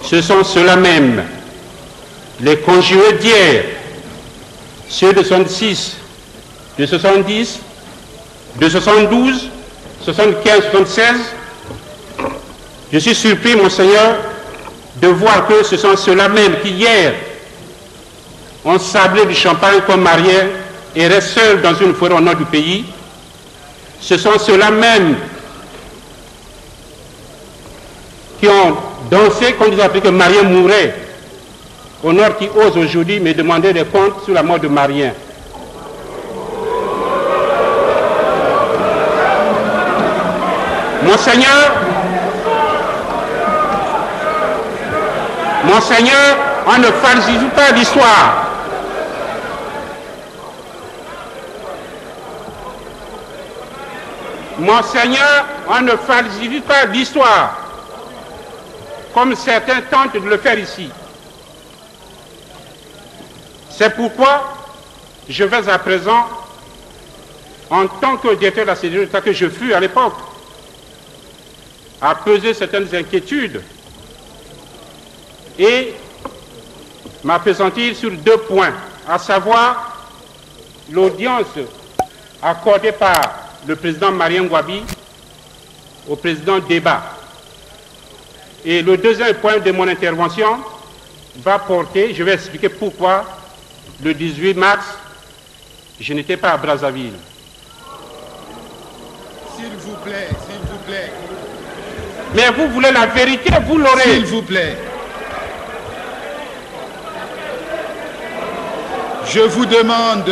ce sont ceux-là même, les conjurés d'hier, ceux de 66, de 70, de 72, 75, 76, je suis surpris, Monseigneur, de voir que ce sont ceux-là même qui hier ont sablé du champagne comme Marielle et restent seuls dans une forêt au nord du pays. Ce sont ceux-là même qui ont dansé quand ils ont appris que Marien mourait au nord, qui osent aujourd'hui me demander des comptes sur la mort de Marien. Monseigneur, on ne falsifie pas l'histoire. Monseigneur, on ne falsifie pas l'histoire, comme certains tentent de le faire ici. C'est pourquoi je vais à présent, en tant que directeur de la CDE, que je fus à l'époque, à peser certaines inquiétudes et m'appesantir sur 2 points, à savoir l'audience accordée par le président Marien Ngouabi au président Débat. Et le deuxième point de mon intervention va porter, je vais expliquer pourquoi le 18 mars, je n'étais pas à Brazzaville. S'il vous plaît, s'il vous plaît. Mais vous voulez la vérité, vous l'aurez. S'il vous plaît. Je vous demande